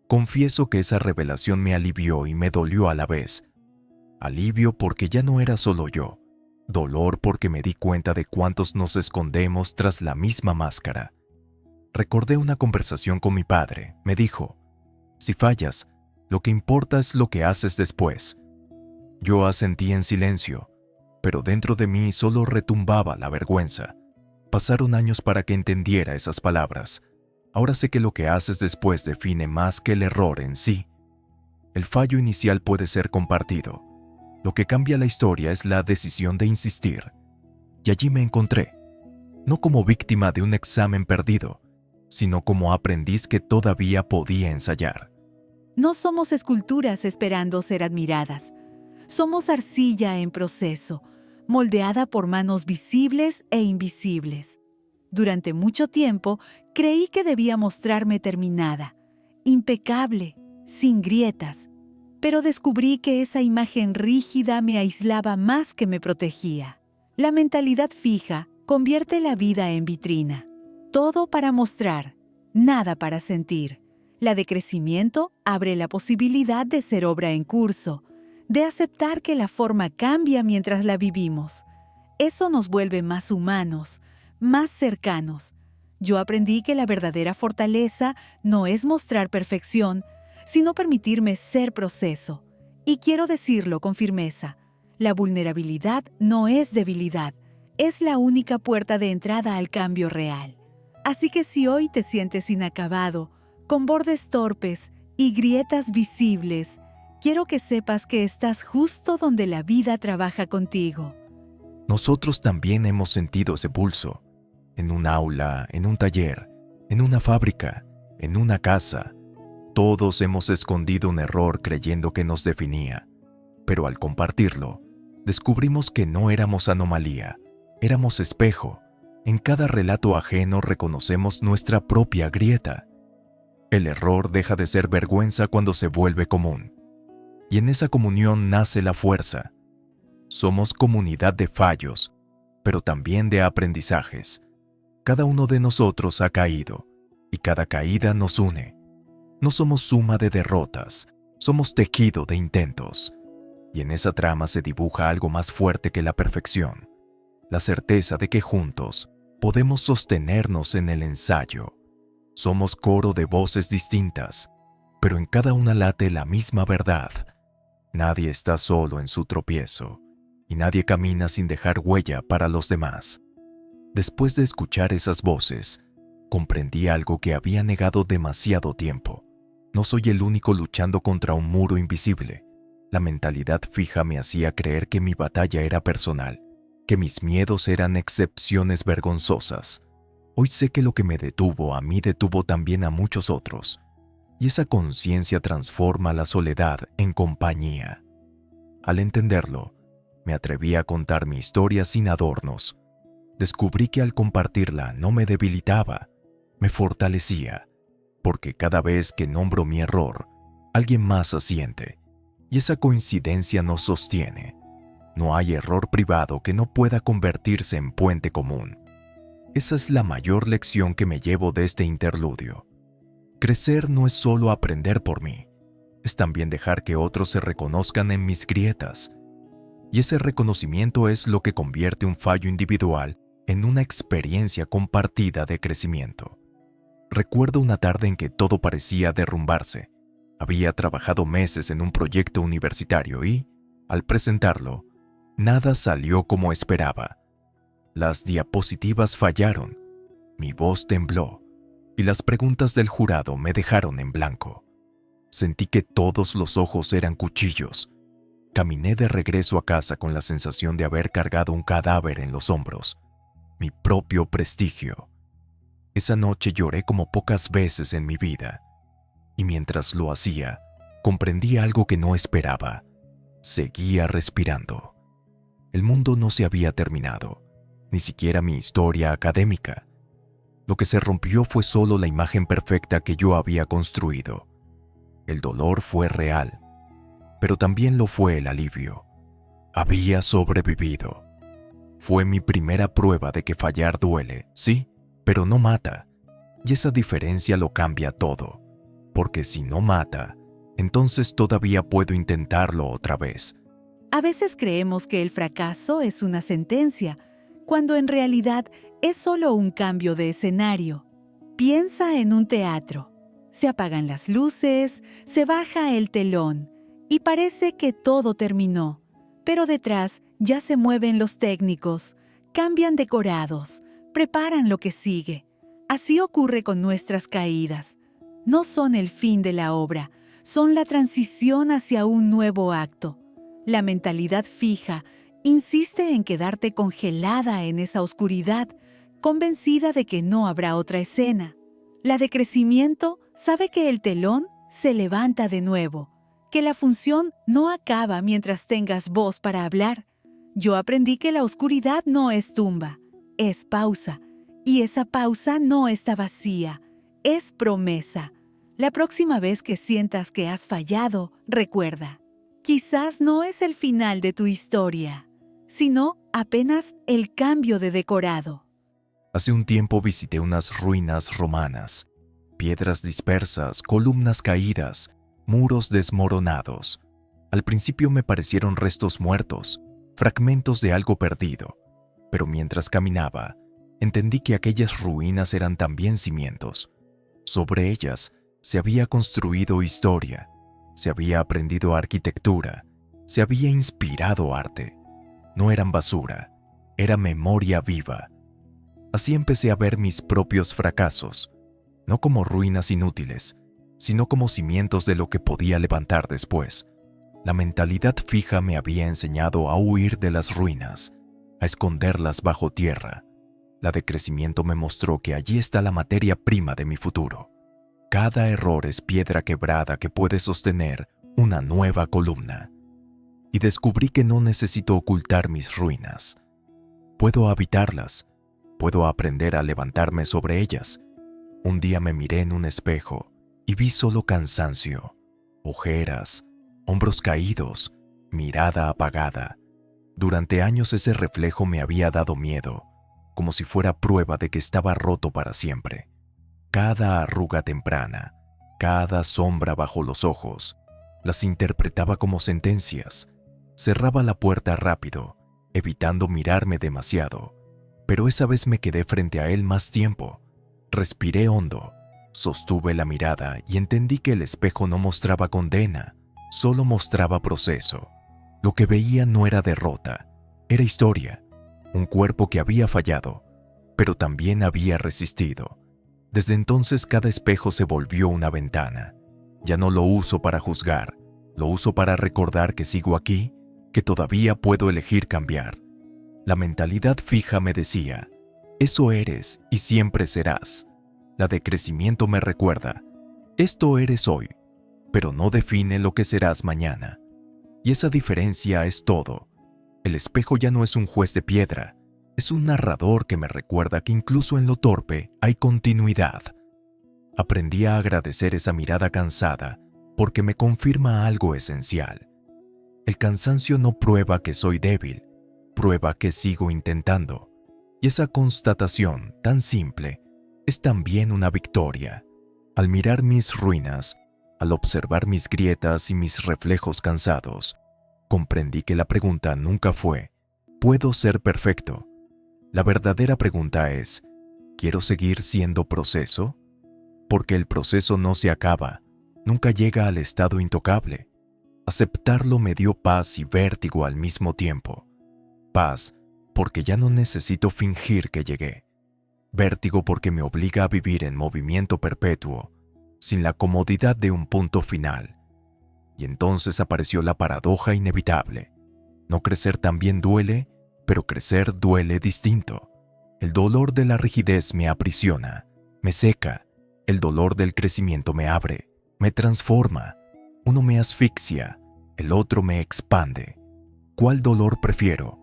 Confieso que esa revelación me alivió y me dolió a la vez. Alivio porque ya no era solo yo, dolor porque me di cuenta de cuántos nos escondemos tras la misma máscara. Recordé una conversación con mi padre. Me dijo, si fallas, lo que importa es lo que haces después. Yo asentí en silencio, pero dentro de mí solo retumbaba la vergüenza. Pasaron años para que entendiera esas palabras. Ahora sé que lo que haces después define más que el error en sí. El fallo inicial puede ser compartido. Lo que cambia la historia es la decisión de insistir. Y allí me encontré, no como víctima de un examen perdido, sino como aprendiz que todavía podía ensayar. No somos esculturas esperando ser admiradas. Somos arcilla en proceso, moldeada por manos visibles e invisibles. Durante mucho tiempo creí que debía mostrarme terminada, impecable, sin grietas, pero descubrí que esa imagen rígida me aislaba más que me protegía. La mentalidad fija convierte la vida en vitrina. Todo para mostrar, nada para sentir. La de crecimiento abre la posibilidad de ser obra en curso, de aceptar que la forma cambia mientras la vivimos. Eso nos vuelve más humanos, más cercanos. Yo aprendí que la verdadera fortaleza no es mostrar perfección, sino permitirme ser proceso. Y quiero decirlo con firmeza, la vulnerabilidad no es debilidad, es la única puerta de entrada al cambio real. Así que si hoy te sientes inacabado, con bordes torpes y grietas visibles, quiero que sepas que estás justo donde la vida trabaja contigo. Nosotros también hemos sentido ese pulso, en un aula, en un taller, en una fábrica, en una casa. Todos hemos escondido un error creyendo que nos definía, pero al compartirlo, descubrimos que no éramos anomalía, éramos espejo. En cada relato ajeno reconocemos nuestra propia grieta. El error deja de ser vergüenza cuando se vuelve común. Y en esa comunión nace la fuerza. Somos comunidad de fallos, pero también de aprendizajes. Cada uno de nosotros ha caído, y cada caída nos une. No somos suma de derrotas, somos tejido de intentos. Y en esa trama se dibuja algo más fuerte que la perfección, la certeza de que juntos podemos sostenernos en el ensayo. Somos coro de voces distintas, pero en cada una late la misma verdad. Nadie está solo en su tropiezo, y nadie camina sin dejar huella para los demás. Después de escuchar esas voces, comprendí algo que había negado demasiado tiempo. No soy el único luchando contra un muro invisible. La mentalidad fija me hacía creer que mi batalla era personal, que mis miedos eran excepciones vergonzosas. Hoy sé que lo que me detuvo a mí detuvo también a muchos otros, y esa conciencia transforma la soledad en compañía. Al entenderlo, me atreví a contar mi historia sin adornos. Descubrí que al compartirla no me debilitaba, me fortalecía, porque cada vez que nombro mi error, alguien más asiente, Y esa coincidencia nos sostiene. No hay error privado que no pueda convertirse en puente común. Esa es la mayor lección que me llevo de este interludio. Crecer no es solo aprender por mí, es también dejar que otros se reconozcan en mis grietas. Y ese reconocimiento es lo que convierte un fallo individual en una experiencia compartida de crecimiento. Recuerdo una tarde en que todo parecía derrumbarse. Había trabajado meses en un proyecto universitario y, al presentarlo, nada salió como esperaba. Las diapositivas fallaron, mi voz tembló y las preguntas del jurado me dejaron en blanco. Sentí que todos los ojos eran cuchillos. Caminé de regreso a casa con la sensación de haber cargado un cadáver en los hombros, mi propio prestigio. Esa noche lloré como pocas veces en mi vida, y mientras lo hacía, comprendí algo que no esperaba. Seguía respirando. El mundo no se había terminado, ni siquiera mi historia académica. Lo que se rompió fue solo la imagen perfecta que yo había construido. El dolor fue real, pero también lo fue el alivio. Había sobrevivido. Fue mi primera prueba de que fallar duele, sí, pero no mata. Y esa diferencia lo cambia todo. Porque si no mata, entonces todavía puedo intentarlo otra vez. A veces creemos que el fracaso es una sentencia, cuando en realidad es solo un cambio de escenario. Piensa en un teatro. Se apagan las luces, se baja el telón y parece que todo terminó. Pero detrás ya se mueven los técnicos, cambian decorados, preparan lo que sigue. Así ocurre con nuestras caídas. No son el fin de la obra, son la transición hacia un nuevo acto. La mentalidad fija insiste en quedarte congelada en esa oscuridad, convencida de que no habrá otra escena. La de crecimiento sabe que el telón se levanta de nuevo, que la función no acaba mientras tengas voz para hablar. Yo aprendí que la oscuridad no es tumba, es pausa, y esa pausa no está vacía, es promesa. La próxima vez que sientas que has fallado, recuerda, quizás no es el final de tu historia, sino apenas el cambio de decorado. Hace un tiempo visité unas ruinas romanas, piedras dispersas, columnas caídas, muros desmoronados. Al principio me parecieron restos muertos, fragmentos de algo perdido, pero mientras caminaba, entendí que aquellas ruinas eran también cimientos. Sobre ellas se había construido historia, se había aprendido arquitectura, se había inspirado arte. No eran basura, era memoria viva. Así empecé a ver mis propios fracasos, no como ruinas inútiles, sino como cimientos de lo que podía levantar después. La mentalidad fija me había enseñado a huir de las ruinas, a esconderlas bajo tierra. La de crecimiento me mostró que allí está la materia prima de mi futuro. Cada error es piedra quebrada que puede sostener una nueva columna. Y descubrí que no necesito ocultar mis ruinas. Puedo habitarlas, puedo aprender a levantarme sobre ellas. Un día me miré en un espejo y vi solo cansancio, ojeras, hombros caídos, mirada apagada. Durante años ese reflejo me había dado miedo, como si fuera prueba de que estaba roto para siempre. Cada arruga temprana, cada sombra bajo los ojos, las interpretaba como sentencias. Cerraba la puerta rápido, evitando mirarme demasiado, pero esa vez me quedé frente a él más tiempo. Respiré hondo, sostuve la mirada y entendí que el espejo no mostraba condena, solo mostraba proceso. Lo que veía no era derrota, era historia, un cuerpo que había fallado, pero también había resistido. Desde entonces cada espejo se volvió una ventana. Ya no lo uso para juzgar, lo uso para recordar que sigo aquí, que todavía puedo elegir cambiar. La mentalidad fija me decía, eso eres y siempre serás. La de crecimiento me recuerda, esto eres hoy, pero no define lo que serás mañana. Y esa diferencia es todo. El espejo ya no es un juez de piedra, es un narrador que me recuerda que incluso en lo torpe hay continuidad. Aprendí a agradecer esa mirada cansada porque me confirma algo esencial. El cansancio no prueba que soy débil, prueba que sigo intentando. Y esa constatación tan simple es también una victoria. Al mirar mis ruinas, al observar mis grietas y mis reflejos cansados, comprendí que la pregunta nunca fue, ¿puedo ser perfecto? La verdadera pregunta es, ¿quiero seguir siendo proceso? Porque el proceso no se acaba, nunca llega al estado intocable. Aceptarlo me dio paz y vértigo al mismo tiempo. Paz, porque ya no necesito fingir que llegué. Vértigo porque me obliga a vivir en movimiento perpetuo, sin la comodidad de un punto final. Y entonces apareció la paradoja inevitable. No crecer también duele, pero crecer duele distinto. El dolor de la rigidez me aprisiona, me seca. El dolor del crecimiento me abre, me transforma. Uno me asfixia, el otro me expande. ¿Cuál dolor prefiero?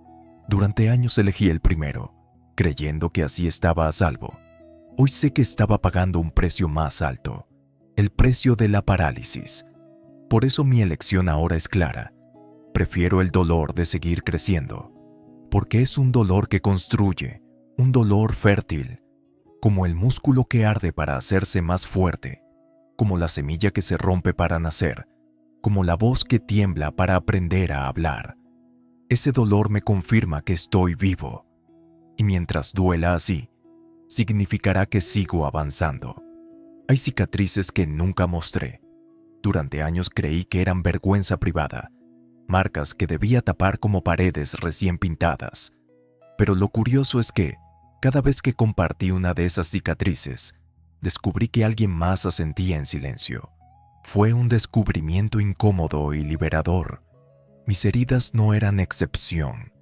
Durante años elegí el primero, creyendo que así estaba a salvo. Hoy sé que estaba pagando un precio más alto, el precio de la parálisis. Por eso mi elección ahora es clara. Prefiero el dolor de seguir creciendo, porque es un dolor que construye, un dolor fértil, como el músculo que arde para hacerse más fuerte, como la semilla que se rompe para nacer, como la voz que tiembla para aprender a hablar. Ese dolor me confirma que estoy vivo, y mientras duela así, significará que sigo avanzando. Hay cicatrices que nunca mostré. Durante años creí que eran vergüenza privada, marcas que debía tapar como paredes recién pintadas. Pero lo curioso es que, cada vez que compartí una de esas cicatrices, descubrí que alguien más asentía en silencio. Fue un descubrimiento incómodo y liberador. Mis heridas no eran excepción,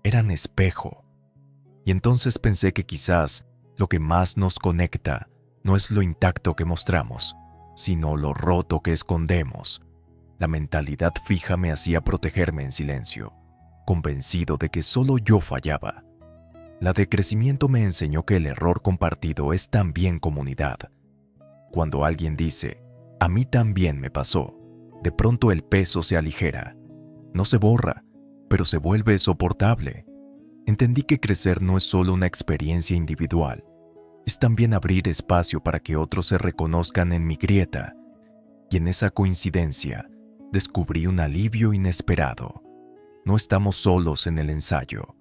eran espejo. Y entonces pensé que quizás lo que más nos conecta no es lo intacto que mostramos, sino lo roto que escondemos. La mentalidad fija me hacía protegerme en silencio, convencido de que solo yo fallaba. La de crecimiento me enseñó que el error compartido es también comunidad. Cuando alguien dice, a mí también me pasó, de pronto el peso se aligera. No se borra, pero se vuelve soportable. Entendí que crecer no es solo una experiencia individual, es también abrir espacio para que otros se reconozcan en mi grieta. Y en esa coincidencia, descubrí un alivio inesperado. No estamos solos en el ensayo.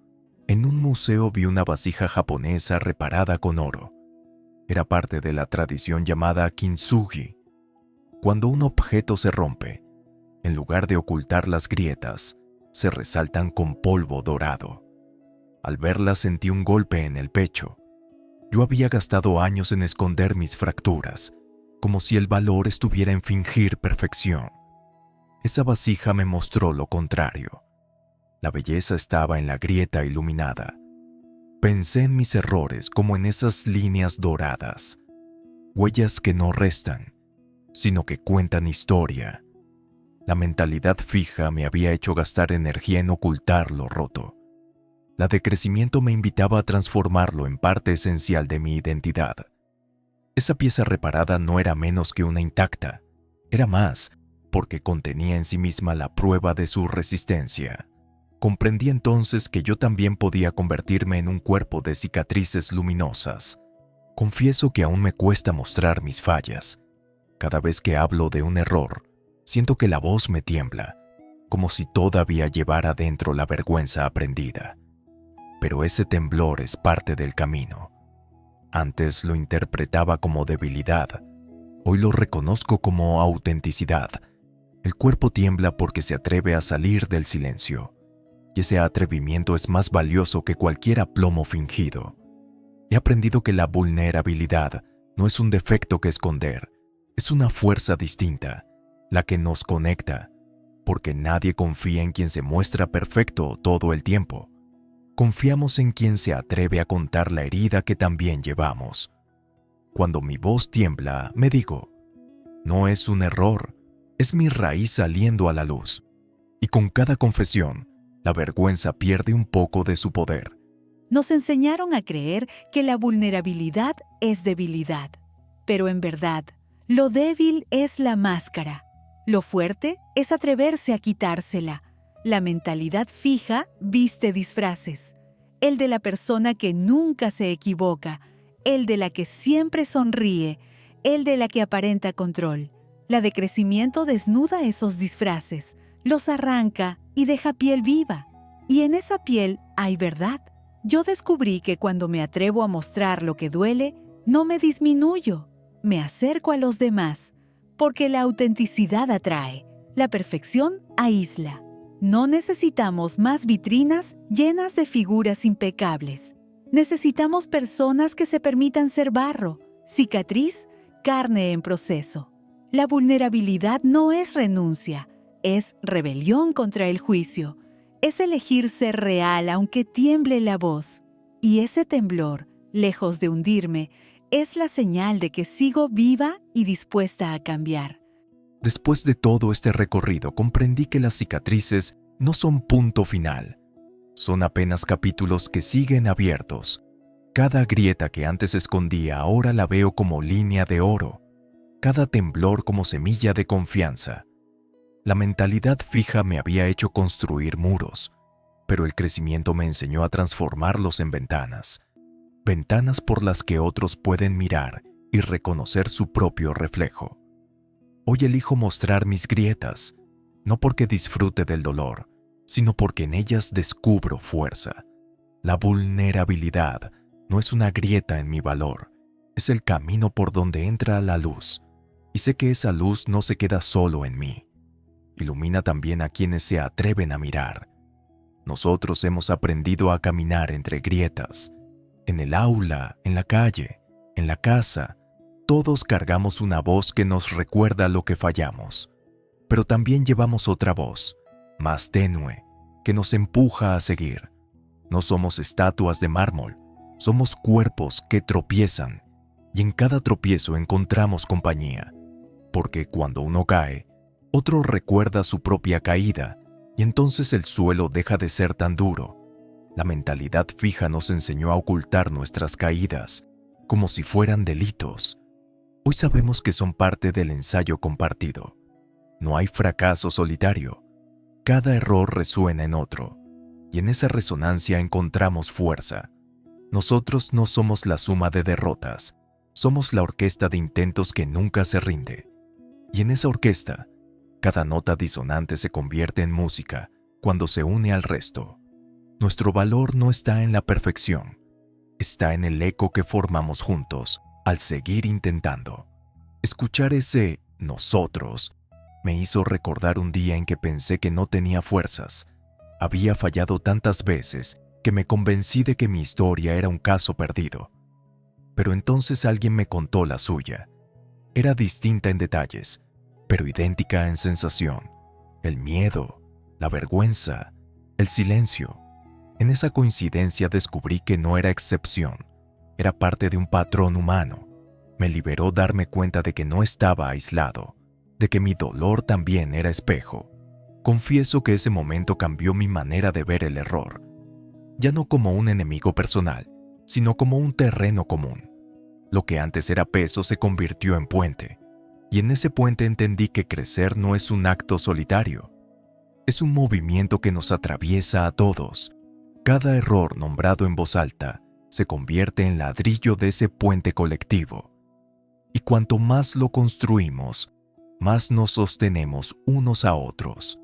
En un museo vi una vasija japonesa reparada con oro. Era parte de la tradición llamada kintsugi. Cuando un objeto se rompe, en lugar de ocultar las grietas, se resaltan con polvo dorado. Al verla sentí un golpe en el pecho. Yo había gastado años en esconder mis fracturas, como si el valor estuviera en fingir perfección. Esa vasija me mostró lo contrario. La belleza estaba en la grieta iluminada. Pensé en mis errores como en esas líneas doradas, huellas que no restan, sino que cuentan historia. La mentalidad fija me había hecho gastar energía en ocultar lo roto. La de crecimiento me invitaba a transformarlo en parte esencial de mi identidad. Esa pieza reparada no era menos que una intacta, era más, porque contenía en sí misma la prueba de su resistencia. Comprendí entonces que yo también podía convertirme en un cuerpo de cicatrices luminosas. Confieso que aún me cuesta mostrar mis fallas. Cada vez que hablo de un error, siento que la voz me tiembla, como si todavía llevara dentro la vergüenza aprendida. Pero ese temblor es parte del camino. Antes lo interpretaba como debilidad, hoy lo reconozco como autenticidad. El cuerpo tiembla porque se atreve a salir del silencio. Y ese atrevimiento es más valioso que cualquier aplomo fingido. He aprendido que la vulnerabilidad no es un defecto que esconder, es una fuerza distinta, la que nos conecta, porque nadie confía en quien se muestra perfecto todo el tiempo. Confiamos en quien se atreve a contar la herida que también llevamos. Cuando mi voz tiembla, me digo, no es un error, es mi raíz saliendo a la luz. Y con cada confesión, la vergüenza pierde un poco de su poder. Nos enseñaron a creer que la vulnerabilidad es debilidad. Pero en verdad, lo débil es la máscara. Lo fuerte es atreverse a quitársela. La mentalidad fija viste disfraces. El de la persona que nunca se equivoca, el de la que siempre sonríe, el de la que aparenta control. La de crecimiento desnuda esos disfraces, los arranca y deja piel viva. Y en esa piel hay verdad. Yo descubrí que cuando me atrevo a mostrar lo que duele, no me disminuyo, me acerco a los demás, porque la autenticidad atrae, la perfección aísla. No necesitamos más vitrinas llenas de figuras impecables. Necesitamos personas que se permitan ser barro, cicatriz, carne en proceso. La vulnerabilidad no es renuncia, es rebelión contra el juicio. Es elegir ser real aunque tiemble la voz. Y ese temblor, lejos de hundirme, es la señal de que sigo viva y dispuesta a cambiar. Después de todo este recorrido, comprendí que las cicatrices no son punto final. Son apenas capítulos que siguen abiertos. Cada grieta que antes escondía ahora la veo como línea de oro. Cada temblor como semilla de confianza. La mentalidad fija me había hecho construir muros, pero el crecimiento me enseñó a transformarlos en ventanas. Ventanas por las que otros pueden mirar y reconocer su propio reflejo. Hoy elijo mostrar mis grietas, no porque disfrute del dolor, sino porque en ellas descubro fuerza. La vulnerabilidad no es una grieta en mi valor, es el camino por donde entra la luz, y sé que esa luz no se queda solo en mí. Ilumina también a quienes se atreven a mirar. Nosotros hemos aprendido a caminar entre grietas. En el aula, en la calle, en la casa, todos cargamos una voz que nos recuerda lo que fallamos. Pero también llevamos otra voz, más tenue, que nos empuja a seguir. No somos estatuas de mármol, somos cuerpos que tropiezan, y en cada tropiezo encontramos compañía. Porque cuando uno cae, otro recuerda su propia caída, y entonces el suelo deja de ser tan duro. La mentalidad fija nos enseñó a ocultar nuestras caídas, como si fueran delitos. Hoy sabemos que son parte del ensayo compartido. No hay fracaso solitario. Cada error resuena en otro, y en esa resonancia encontramos fuerza. Nosotros no somos la suma de derrotas, somos la orquesta de intentos que nunca se rinde. Y en esa orquesta, cada nota disonante se convierte en música cuando se une al resto. Nuestro valor no está en la perfección, está en el eco que formamos juntos al seguir intentando. Escuchar ese nosotros me hizo recordar un día en que pensé que no tenía fuerzas. Había fallado tantas veces que me convencí de que mi historia era un caso perdido. Pero entonces alguien me contó la suya. Era distinta en detalles, pero idéntica en sensación. El miedo, la vergüenza, el silencio. En esa coincidencia descubrí que no era excepción, era parte de un patrón humano. Me liberó darme cuenta de que no estaba aislado, de que mi dolor también era espejo. Confieso que ese momento cambió mi manera de ver el error, ya no como un enemigo personal, sino como un terreno común. Lo que antes era peso se convirtió en puente. Y en ese puente entendí que crecer no es un acto solitario. Es un movimiento que nos atraviesa a todos. Cada error nombrado en voz alta se convierte en ladrillo de ese puente colectivo. Y cuanto más lo construimos, más nos sostenemos unos a otros.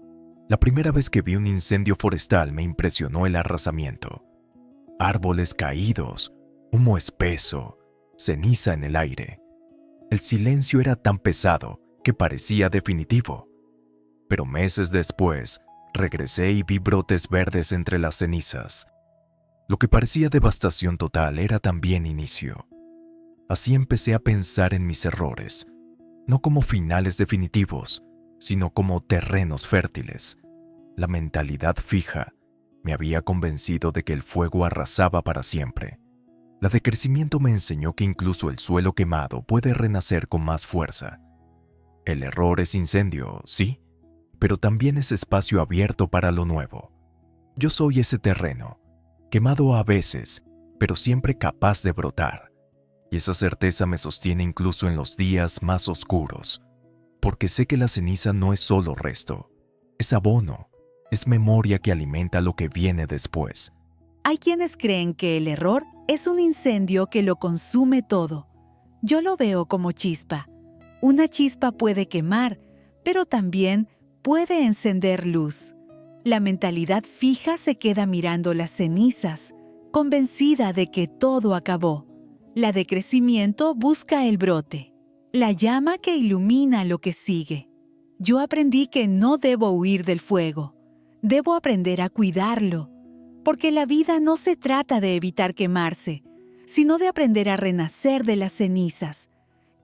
La primera vez que vi un incendio forestal me impresionó el arrasamiento. Árboles caídos, humo espeso, ceniza en el aire. El silencio era tan pesado que parecía definitivo. Pero meses después, regresé y vi brotes verdes entre las cenizas. Lo que parecía devastación total era también inicio. Así empecé a pensar en mis errores, no como finales definitivos, sino como terrenos fértiles. La mentalidad fija me había convencido de que el fuego arrasaba para siempre. La de crecimiento me enseñó que incluso el suelo quemado puede renacer con más fuerza. El error es incendio, sí, pero también es espacio abierto para lo nuevo. Yo soy ese terreno, quemado a veces, pero siempre capaz de brotar. Y esa certeza me sostiene incluso en los días más oscuros, porque sé que la ceniza no es solo resto, es abono, Es memoria que alimenta lo que viene después. Hay quienes creen que el error es un incendio que lo consume todo. Yo lo veo como chispa. Una chispa puede quemar, pero también puede encender luz. La mentalidad fija se queda mirando las cenizas, convencida de que todo acabó. La de crecimiento busca el brote, la llama que ilumina lo que sigue. Yo aprendí que no debo huir del fuego. Debo aprender a cuidarlo, porque la vida no se trata de evitar quemarse, sino de aprender a renacer de las cenizas.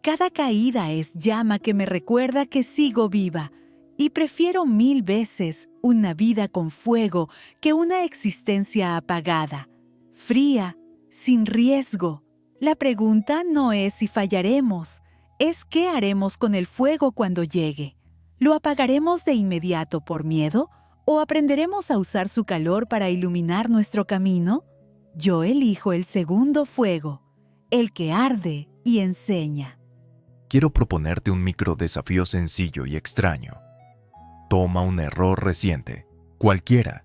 Cada caída es llama que me recuerda que sigo viva, y prefiero 1000 veces una vida con fuego que una existencia apagada, fría, sin riesgo. La pregunta no es si fallaremos, es qué haremos con el fuego cuando llegue. ¿Lo apagaremos de inmediato por miedo o aprenderemos a usar su calor para iluminar nuestro camino? Yo elijo el segundo fuego, el que arde y enseña. Quiero proponerte un microdesafío sencillo y extraño. Toma un error reciente, cualquiera,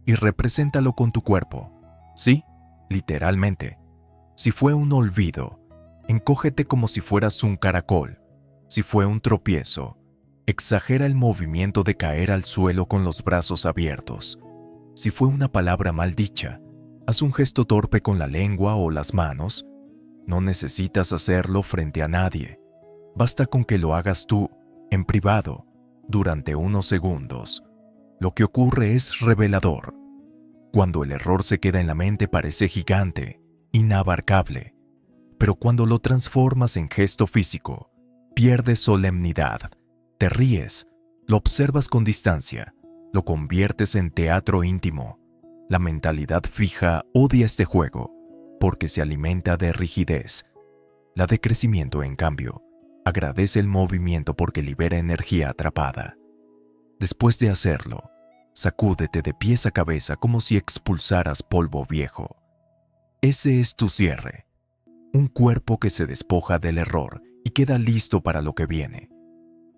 y represéntalo con tu cuerpo. Sí, literalmente. Si fue un olvido, encógete como si fueras un caracol. Si fue un tropiezo, exagera el movimiento de caer al suelo con los brazos abiertos. Si fue una palabra mal dicha, haz un gesto torpe con la lengua o las manos. No necesitas hacerlo frente a nadie. Basta con que lo hagas tú, en privado, durante unos segundos. Lo que ocurre es revelador. Cuando el error se queda en la mente parece gigante, inabarcable. Pero cuando lo transformas en gesto físico, pierde solemnidad. Te ríes, lo observas con distancia, lo conviertes en teatro íntimo. La mentalidad fija odia este juego, porque se alimenta de rigidez. La de crecimiento, en cambio, agradece el movimiento porque libera energía atrapada. Después de hacerlo, sacúdete de pies a cabeza como si expulsaras polvo viejo. Ese es tu cierre. Un cuerpo que se despoja del error y queda listo para lo que viene.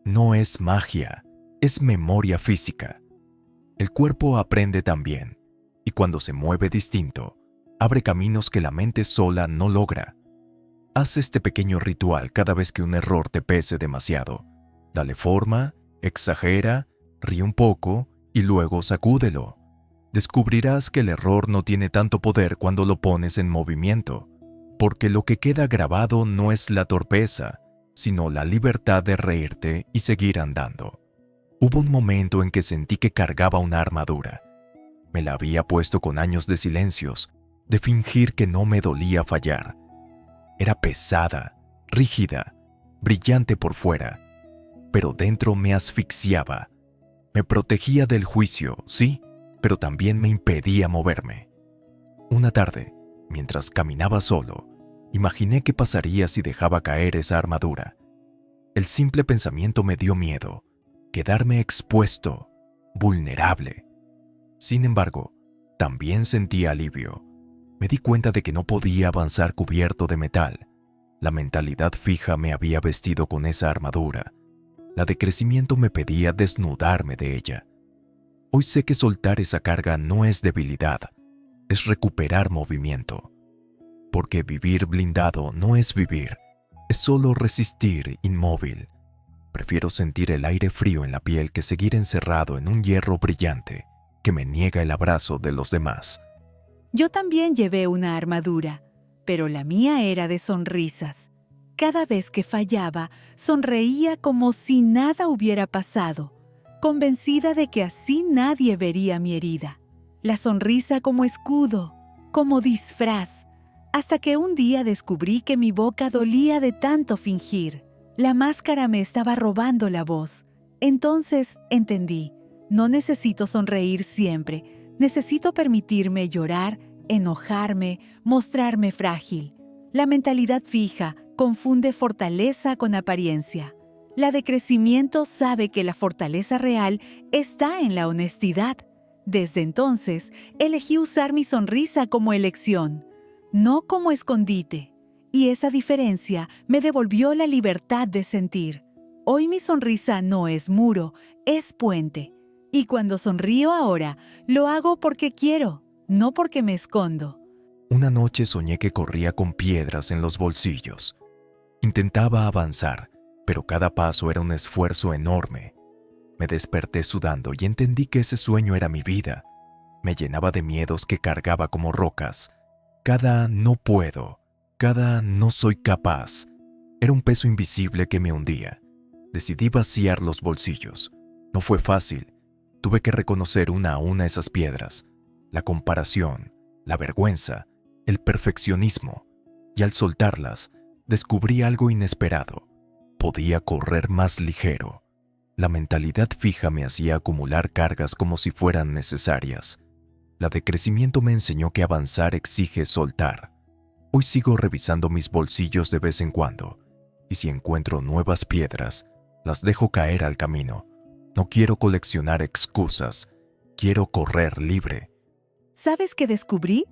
No es magia, es memoria física. El cuerpo aprende también, y cuando se mueve distinto, abre caminos que la mente sola no logra. Haz este pequeño ritual cada vez que un error te pese demasiado. Dale forma, exagera, ríe un poco y luego sacúdelo. Descubrirás que el error no tiene tanto poder cuando lo pones en movimiento, porque lo que queda grabado no es la torpeza, sino la libertad de reírte y seguir andando. Hubo un momento en que sentí que cargaba una armadura. Me la había puesto con años de silencios, de fingir que no me dolía fallar. Era pesada, rígida, brillante por fuera, pero dentro me asfixiaba. Me protegía del juicio, sí, pero también me impedía moverme. Una tarde, mientras caminaba solo, imaginé qué pasaría si dejaba caer esa armadura. El simple pensamiento me dio miedo, quedarme expuesto, vulnerable. Sin embargo, también sentí alivio. Me di cuenta de que no podía avanzar cubierto de metal. La mentalidad fija me había vestido con esa armadura. La de crecimiento me pedía desnudarme de ella. Hoy sé que soltar esa carga no es debilidad, es recuperar movimiento. Porque vivir blindado no es vivir, es solo resistir inmóvil. Prefiero sentir el aire frío en la piel que seguir encerrado en un hierro brillante que me niega el abrazo de los demás. Yo también llevé una armadura, pero la mía era de sonrisas. Cada vez que fallaba, sonreía como si nada hubiera pasado, convencida de que así nadie vería mi herida. La sonrisa como escudo, como disfraz, hasta que un día descubrí que mi boca dolía de tanto fingir. La máscara me estaba robando la voz. Entonces entendí, no necesito sonreír siempre, necesito permitirme llorar, enojarme, mostrarme frágil. La mentalidad fija confunde fortaleza con apariencia. La de crecimiento sabe que la fortaleza real está en la honestidad. Desde entonces, elegí usar mi sonrisa como elección, no como escondite. Y esa diferencia me devolvió la libertad de sentir. Hoy mi sonrisa no es muro, es puente. Y cuando sonrío ahora, lo hago porque quiero, no porque me escondo. Una noche soñé que corría con piedras en los bolsillos. Intentaba avanzar, pero cada paso era un esfuerzo enorme. Me desperté sudando y entendí que ese sueño era mi vida. Me llenaba de miedos que cargaba como rocas. Cada no puedo, cada no soy capaz, era un peso invisible que me hundía. Decidí vaciar los bolsillos. No fue fácil. Tuve que reconocer una a una esas piedras. La comparación, la vergüenza, el perfeccionismo. Y al soltarlas, descubrí algo inesperado. Podía correr más ligero. La mentalidad fija me hacía acumular cargas como si fueran necesarias. La de crecimiento me enseñó que avanzar exige soltar. Hoy sigo revisando mis bolsillos de vez en cuando, y si encuentro nuevas piedras, las dejo caer al camino. No quiero coleccionar excusas, quiero correr libre. ¿Sabes qué descubrí?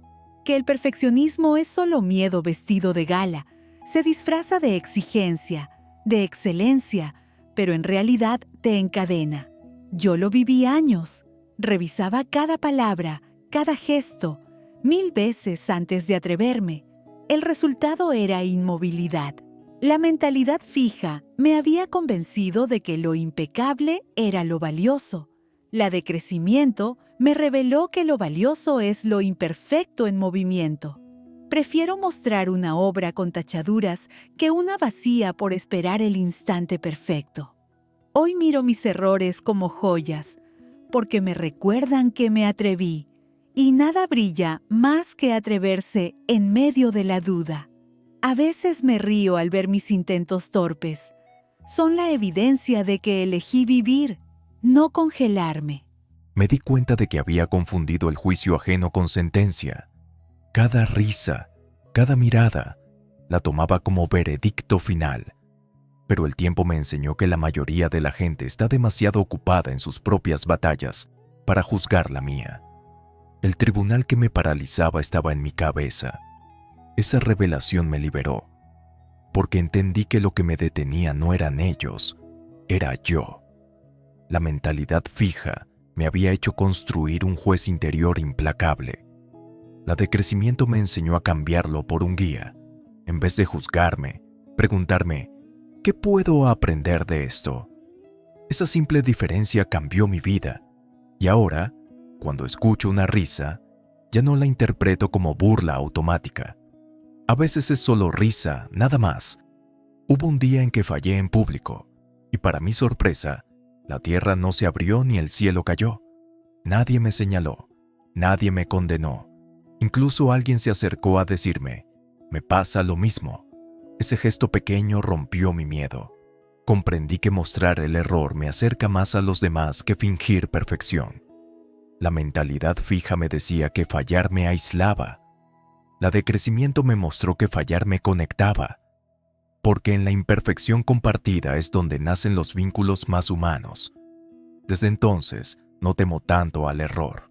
Que el perfeccionismo es solo miedo vestido de gala. Se disfraza de exigencia, de excelencia, pero en realidad te encadena. Yo lo viví años. Revisaba cada palabra, cada gesto, 1000 veces antes de atreverme. El resultado era inmovilidad. La mentalidad fija me había convencido de que lo impecable era lo valioso. La de crecimiento me reveló que lo valioso es lo imperfecto en movimiento. Prefiero mostrar una obra con tachaduras que una vacía por esperar el instante perfecto. Hoy miro mis errores como joyas, porque me recuerdan que me atreví, y nada brilla más que atreverse en medio de la duda. A veces me río al ver mis intentos torpes. Son la evidencia de que elegí vivir, no congelarme. Me di cuenta de que había confundido el juicio ajeno con sentencia. Cada risa, cada mirada, la tomaba como veredicto final. Pero el tiempo me enseñó que la mayoría de la gente está demasiado ocupada en sus propias batallas para juzgar la mía. El tribunal que me paralizaba estaba en mi cabeza. Esa revelación me liberó, porque entendí que lo que me detenía no eran ellos, era yo. La mentalidad fija me había hecho construir un juez interior implacable. La de crecimiento me enseñó a cambiarlo por un guía. En vez de juzgarme, preguntarme, ¿qué puedo aprender de esto? Esa simple diferencia cambió mi vida. Y ahora, cuando escucho una risa, ya no la interpreto como burla automática. A veces es solo risa, nada más. Hubo un día en que fallé en público, y para mi sorpresa, la tierra no se abrió ni el cielo cayó. Nadie me señaló, nadie me condenó. Incluso alguien se acercó a decirme, me pasa lo mismo. Ese gesto pequeño rompió mi miedo. Comprendí que mostrar el error me acerca más a los demás que fingir perfección. La mentalidad fija me decía que fallar me aislaba. La de crecimiento me mostró que fallar me conectaba, porque en la imperfección compartida es donde nacen los vínculos más humanos. Desde entonces, no temo tanto al error.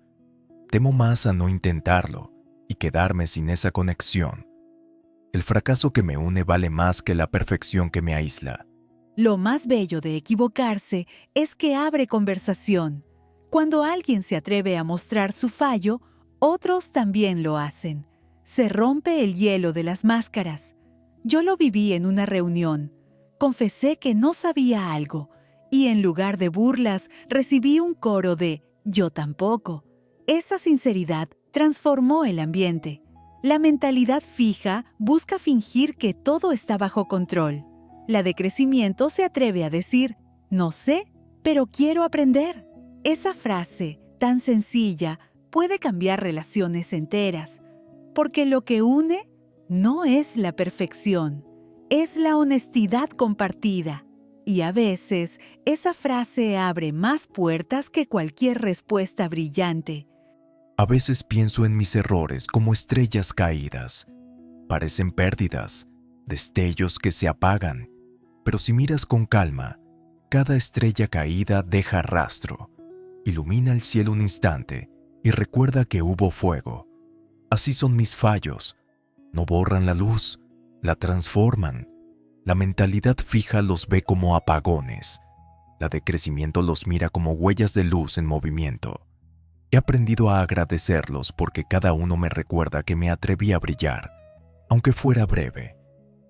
Temo más a no intentarlo y quedarme sin esa conexión. El fracaso que me une vale más que la perfección que me aísla. Lo más bello de equivocarse es que abre conversación. Cuando alguien se atreve a mostrar su fallo, otros también lo hacen. Se rompe el hielo de las máscaras. Yo lo viví en una reunión. Confesé que no sabía algo y en lugar de burlas recibí un coro de «yo tampoco». Esa sinceridad transformó el ambiente. La mentalidad fija busca fingir que todo está bajo control. La de crecimiento se atreve a decir «no sé, pero quiero aprender». Esa frase, tan sencilla, puede cambiar relaciones enteras, porque lo que une no es la perfección, es la honestidad compartida. Y a veces, esa frase abre más puertas que cualquier respuesta brillante. A veces pienso en mis errores como estrellas caídas. Parecen pérdidas, destellos que se apagan, pero si miras con calma, cada estrella caída deja rastro, ilumina el cielo un instante y recuerda que hubo fuego. Así son mis fallos. No borran la luz, la transforman. La mentalidad fija los ve como apagones. La de crecimiento los mira como huellas de luz en movimiento. He aprendido a agradecerlos porque cada uno me recuerda que me atreví a brillar, aunque fuera breve,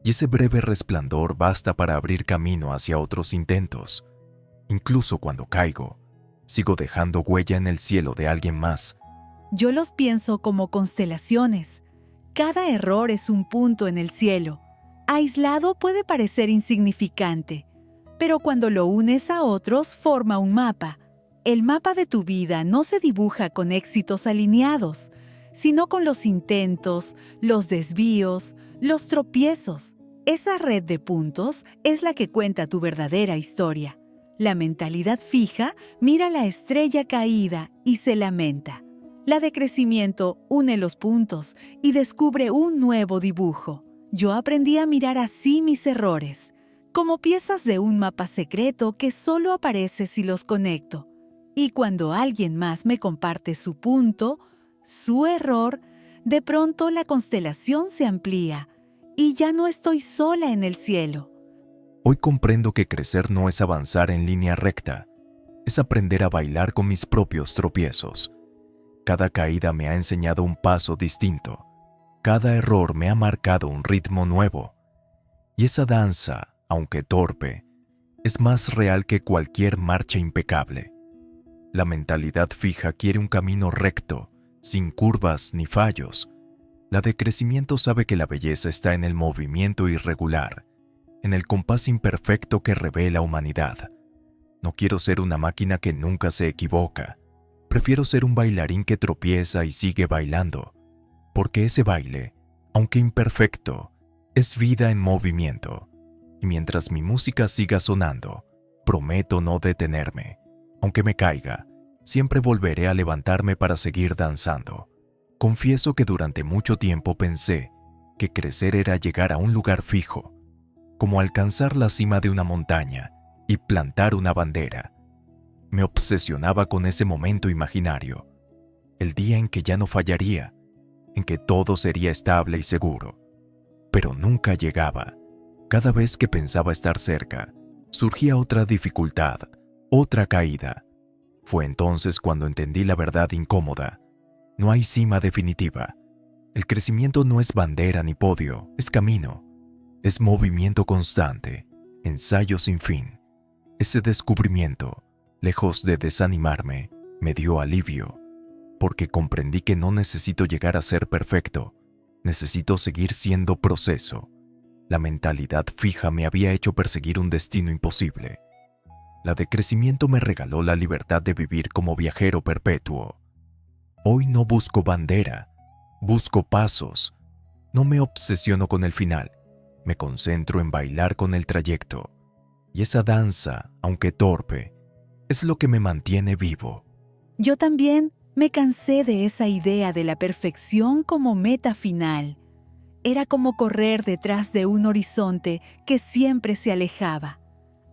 y ese breve resplandor basta para abrir camino hacia otros intentos. Incluso cuando caigo, sigo dejando huella en el cielo de alguien más. Yo los pienso como constelaciones. Cada error es un punto en el cielo. Aislado puede parecer insignificante, pero cuando lo unes a otros forma un mapa. El mapa de tu vida no se dibuja con éxitos alineados, sino con los intentos, los desvíos, los tropiezos. Esa red de puntos es la que cuenta tu verdadera historia. La mentalidad fija mira la estrella caída y se lamenta. La de crecimiento une los puntos y descubre un nuevo dibujo. Yo aprendí a mirar así mis errores, como piezas de un mapa secreto que solo aparece si los conecto. Y cuando alguien más me comparte su punto, su error, de pronto la constelación se amplía y ya no estoy sola en el cielo. Hoy comprendo que crecer no es avanzar en línea recta, es aprender a bailar con mis propios tropiezos. Cada caída me ha enseñado un paso distinto. Cada error me ha marcado un ritmo nuevo. Y esa danza, aunque torpe, es más real que cualquier marcha impecable. La mentalidad fija quiere un camino recto, sin curvas ni fallos. La de crecimiento sabe que la belleza está en el movimiento irregular, en el compás imperfecto que revela humanidad. No quiero ser una máquina que nunca se equivoca. Prefiero ser un bailarín que tropieza y sigue bailando, porque ese baile, aunque imperfecto, es vida en movimiento. Y mientras mi música siga sonando, prometo no detenerme. Aunque me caiga, siempre volveré a levantarme para seguir danzando. Confieso que durante mucho tiempo pensé que crecer era llegar a un lugar fijo, como alcanzar la cima de una montaña y plantar una bandera. Me obsesionaba con ese momento imaginario, el día en que ya no fallaría, en que todo sería estable y seguro. Pero nunca llegaba. Cada vez que pensaba estar cerca, surgía otra dificultad, otra caída. Fue entonces cuando entendí la verdad incómoda. No hay cima definitiva. El crecimiento no es bandera ni podio, es camino. Es movimiento constante, ensayo sin fin. Ese descubrimiento, lejos de desanimarme, me dio alivio, porque comprendí que no necesito llegar a ser perfecto, necesito seguir siendo proceso. La mentalidad fija me había hecho perseguir un destino imposible. La de crecimiento me regaló la libertad de vivir como viajero perpetuo. Hoy no busco bandera, busco pasos. No me obsesiono con el final, me concentro en bailar con el trayecto. Y esa danza, aunque torpe, es lo que me mantiene vivo. Yo también me cansé de esa idea de la perfección como meta final. Era como correr detrás de un horizonte que siempre se alejaba.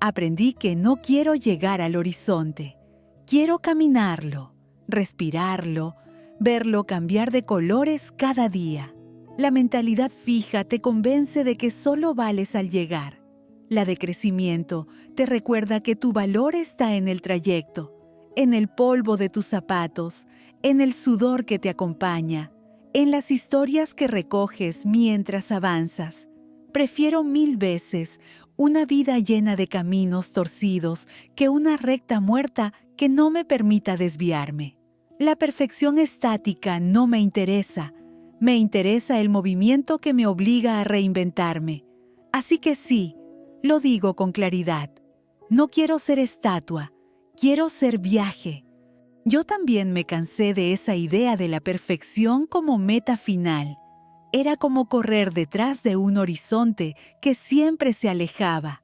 Aprendí que no quiero llegar al horizonte. Quiero caminarlo, respirarlo, verlo cambiar de colores cada día. La mentalidad fija te convence de que solo vales al llegar. La de crecimiento te recuerda que tu valor está en el trayecto, en el polvo de tus zapatos, en el sudor que te acompaña, en las historias que recoges mientras avanzas. Prefiero 1000 veces una vida llena de caminos torcidos que una recta muerta que no me permita desviarme. La perfección estática no me interesa. Me interesa el movimiento que me obliga a reinventarme. Así que sí, lo digo con claridad. No quiero ser estatua, quiero ser viaje. Yo también me cansé de esa idea de la perfección como meta final. Era como correr detrás de un horizonte que siempre se alejaba.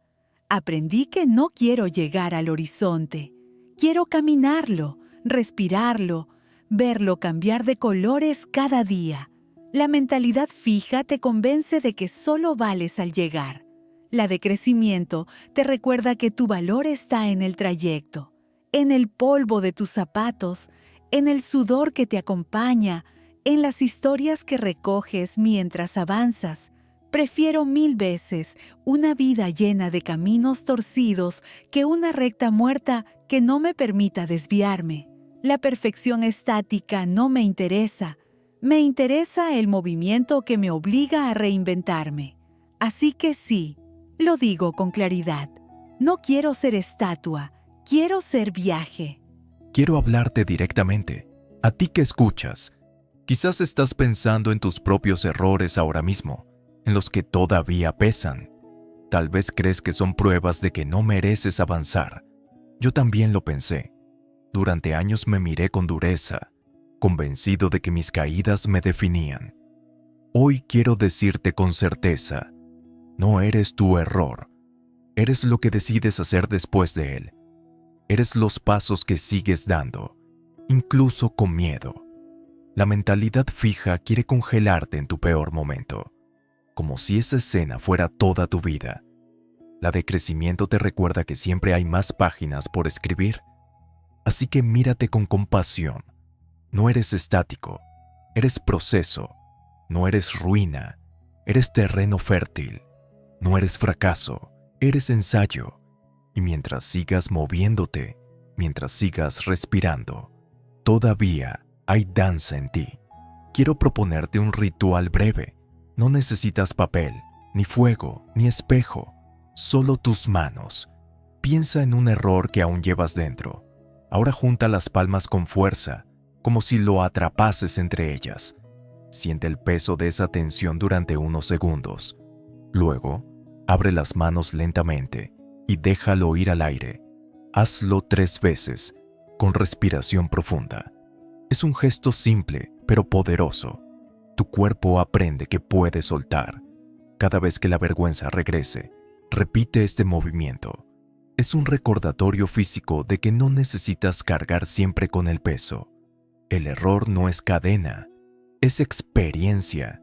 Aprendí que no quiero llegar al horizonte. Quiero caminarlo, respirarlo, verlo cambiar de colores cada día. La mentalidad fija te convence de que solo vales al llegar. La de crecimiento te recuerda que tu valor está en el trayecto, en el polvo de tus zapatos, en el sudor que te acompaña, en las historias que recoges mientras avanzas. Prefiero 1000 veces una vida llena de caminos torcidos que una recta muerta que no me permita desviarme. La perfección estática no me interesa. Me interesa el movimiento que me obliga a reinventarme. Así que sí, lo digo con claridad. No quiero ser estatua, quiero ser viaje. Quiero hablarte directamente. A ti que escuchas, quizás estás pensando en tus propios errores ahora mismo, en los que todavía pesan. Tal vez crees que son pruebas de que no mereces avanzar. Yo también lo pensé. Durante años me miré con dureza, convencido de que mis caídas me definían. Hoy quiero decirte con certeza, no eres tu error. Eres lo que decides hacer después de él. Eres los pasos que sigues dando, incluso con miedo. La mentalidad fija quiere congelarte en tu peor momento, como si esa escena fuera toda tu vida. La de crecimiento te recuerda que siempre hay más páginas por escribir. Así que mírate con compasión. No eres estático, eres proceso. No eres ruina, eres terreno fértil. No eres fracaso, eres ensayo. Y mientras sigas moviéndote, mientras sigas respirando, todavía hay danza en ti. Quiero proponerte un ritual breve. No necesitas papel, ni fuego, ni espejo. Solo tus manos. Piensa en un error que aún llevas dentro. Ahora junta las palmas con fuerza, como si lo atrapases entre ellas. Siente el peso de esa tensión durante unos segundos. Luego, abre las manos lentamente y déjalo ir al aire. Hazlo 3 veces, con respiración profunda. Es un gesto simple, pero poderoso. Tu cuerpo aprende que puede soltar. Cada vez que la vergüenza regrese, repite este movimiento. Es un recordatorio físico de que no necesitas cargar siempre con el peso. El error no es cadena, es experiencia.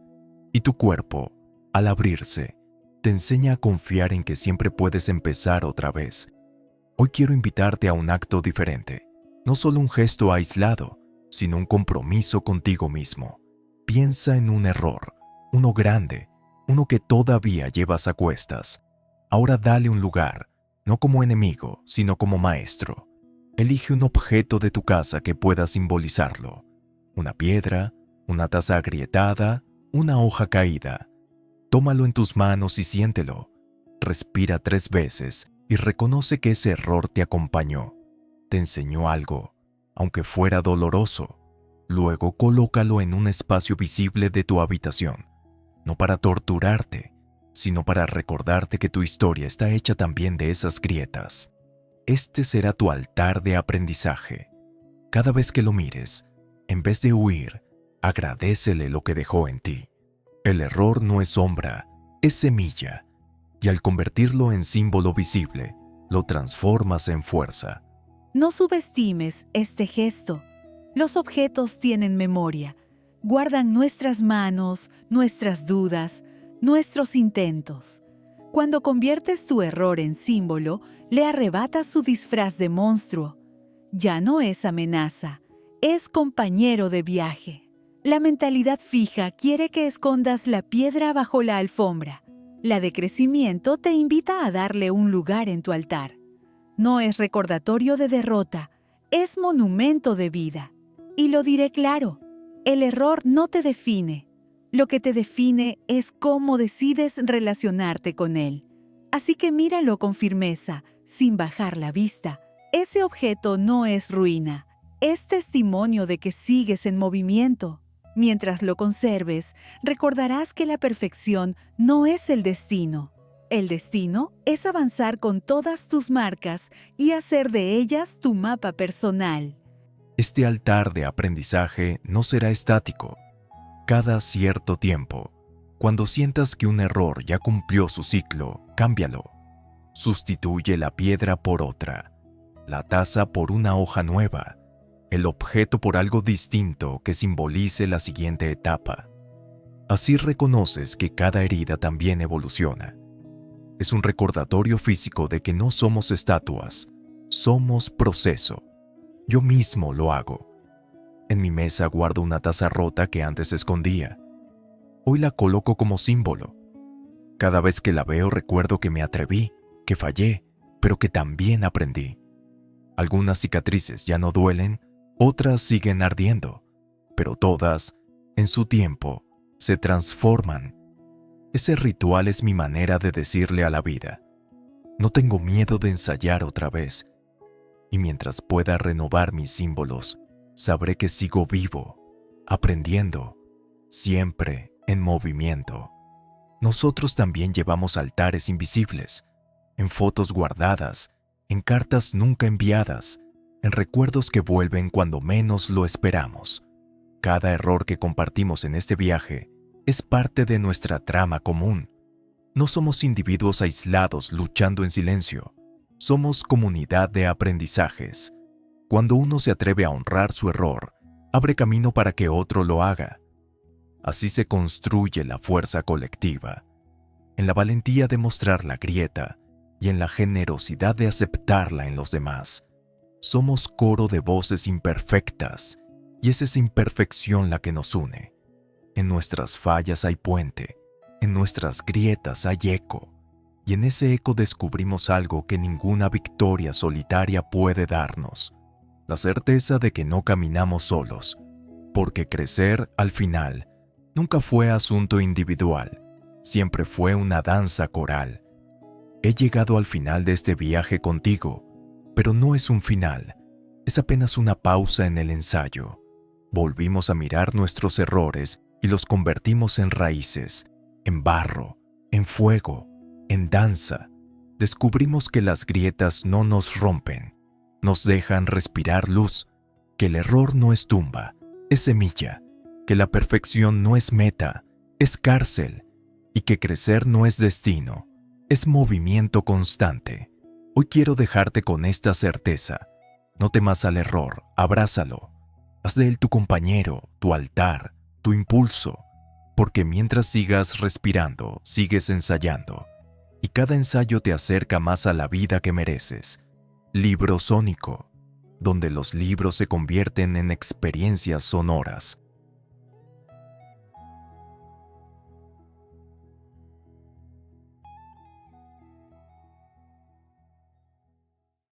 Y tu cuerpo, al abrirse, te enseña a confiar en que siempre puedes empezar otra vez. Hoy quiero invitarte a un acto diferente. No solo un gesto aislado, sino un compromiso contigo mismo. Piensa en un error, uno grande, uno que todavía llevas a cuestas. Ahora dale un lugar, no como enemigo, sino como maestro. Elige un objeto de tu casa que pueda simbolizarlo. Una piedra, una taza agrietada, una hoja caída. Tómalo en tus manos y siéntelo. Respira 3 veces y reconoce que ese error te acompañó. Te enseñó algo, aunque fuera doloroso. Luego colócalo en un espacio visible de tu habitación, no para torturarte, sino para recordarte que tu historia está hecha también de esas grietas. Este será tu altar de aprendizaje. Cada vez que lo mires, en vez de huir, agradécele lo que dejó en ti. El error no es sombra, es semilla, y al convertirlo en símbolo visible, lo transformas en fuerza. No subestimes este gesto. Los objetos tienen memoria. Guardan nuestras manos, nuestras dudas, nuestros intentos. Cuando conviertes tu error en símbolo, le arrebatas su disfraz de monstruo. Ya no es amenaza, es compañero de viaje. La mentalidad fija quiere que escondas la piedra bajo la alfombra. La de crecimiento te invita a darle un lugar en tu altar. No es recordatorio de derrota, es monumento de vida. Y lo diré claro, el error no te define. Lo que te define es cómo decides relacionarte con él. Así que míralo con firmeza, sin bajar la vista. Ese objeto no es ruina, es testimonio de que sigues en movimiento. Mientras lo conserves, recordarás que la perfección no es el destino. El destino es avanzar con todas tus marcas y hacer de ellas tu mapa personal. Este altar de aprendizaje no será estático. Cada cierto tiempo, cuando sientas que un error ya cumplió su ciclo, cámbialo. Sustituye la piedra por otra, la taza por una hoja nueva, el objeto por algo distinto que simbolice la siguiente etapa. Así reconoces que cada herida también evoluciona. Es un recordatorio físico de que no somos estatuas, somos proceso. Yo mismo lo hago. En mi mesa guardo una taza rota que antes escondía. Hoy la coloco como símbolo. Cada vez que la veo recuerdo que me atreví, que fallé, pero que también aprendí. Algunas cicatrices ya no duelen, otras siguen ardiendo, pero todas, en su tiempo, se transforman. Ese ritual es mi manera de decirle a la vida: no tengo miedo de ensayar otra vez, y mientras pueda renovar mis símbolos, sabré que sigo vivo, aprendiendo, siempre en movimiento. Nosotros también llevamos altares invisibles, en fotos guardadas, en cartas nunca enviadas, en recuerdos que vuelven cuando menos lo esperamos. Cada error que compartimos en este viaje es parte de nuestra trama común. No somos individuos aislados luchando en silencio. Somos comunidad de aprendizajes. Cuando uno se atreve a honrar su error, abre camino para que otro lo haga. Así se construye la fuerza colectiva, en la valentía de mostrar la grieta y en la generosidad de aceptarla en los demás. Somos coro de voces imperfectas, y es esa imperfección la que nos une. En nuestras fallas hay puente, en nuestras grietas hay eco, y en ese eco descubrimos algo que ninguna victoria solitaria puede darnos: la certeza de que no caminamos solos, porque crecer, al final, nunca fue asunto individual, siempre fue una danza coral. He llegado al final de este viaje contigo, pero no es un final, es apenas una pausa en el ensayo. Volvimos a mirar nuestros errores y los convertimos en raíces, en barro, en fuego, en danza. Descubrimos que las grietas no nos rompen, nos dejan respirar luz, que el error no es tumba, es semilla, que la perfección no es meta, es cárcel, y que crecer no es destino, es movimiento constante. Hoy quiero dejarte con esta certeza: no temas al error, abrázalo. Haz de él tu compañero, tu altar, tu impulso, porque mientras sigas respirando, sigues ensayando, y cada ensayo te acerca más a la vida que mereces. Libro sónico, donde los libros se convierten en experiencias sonoras.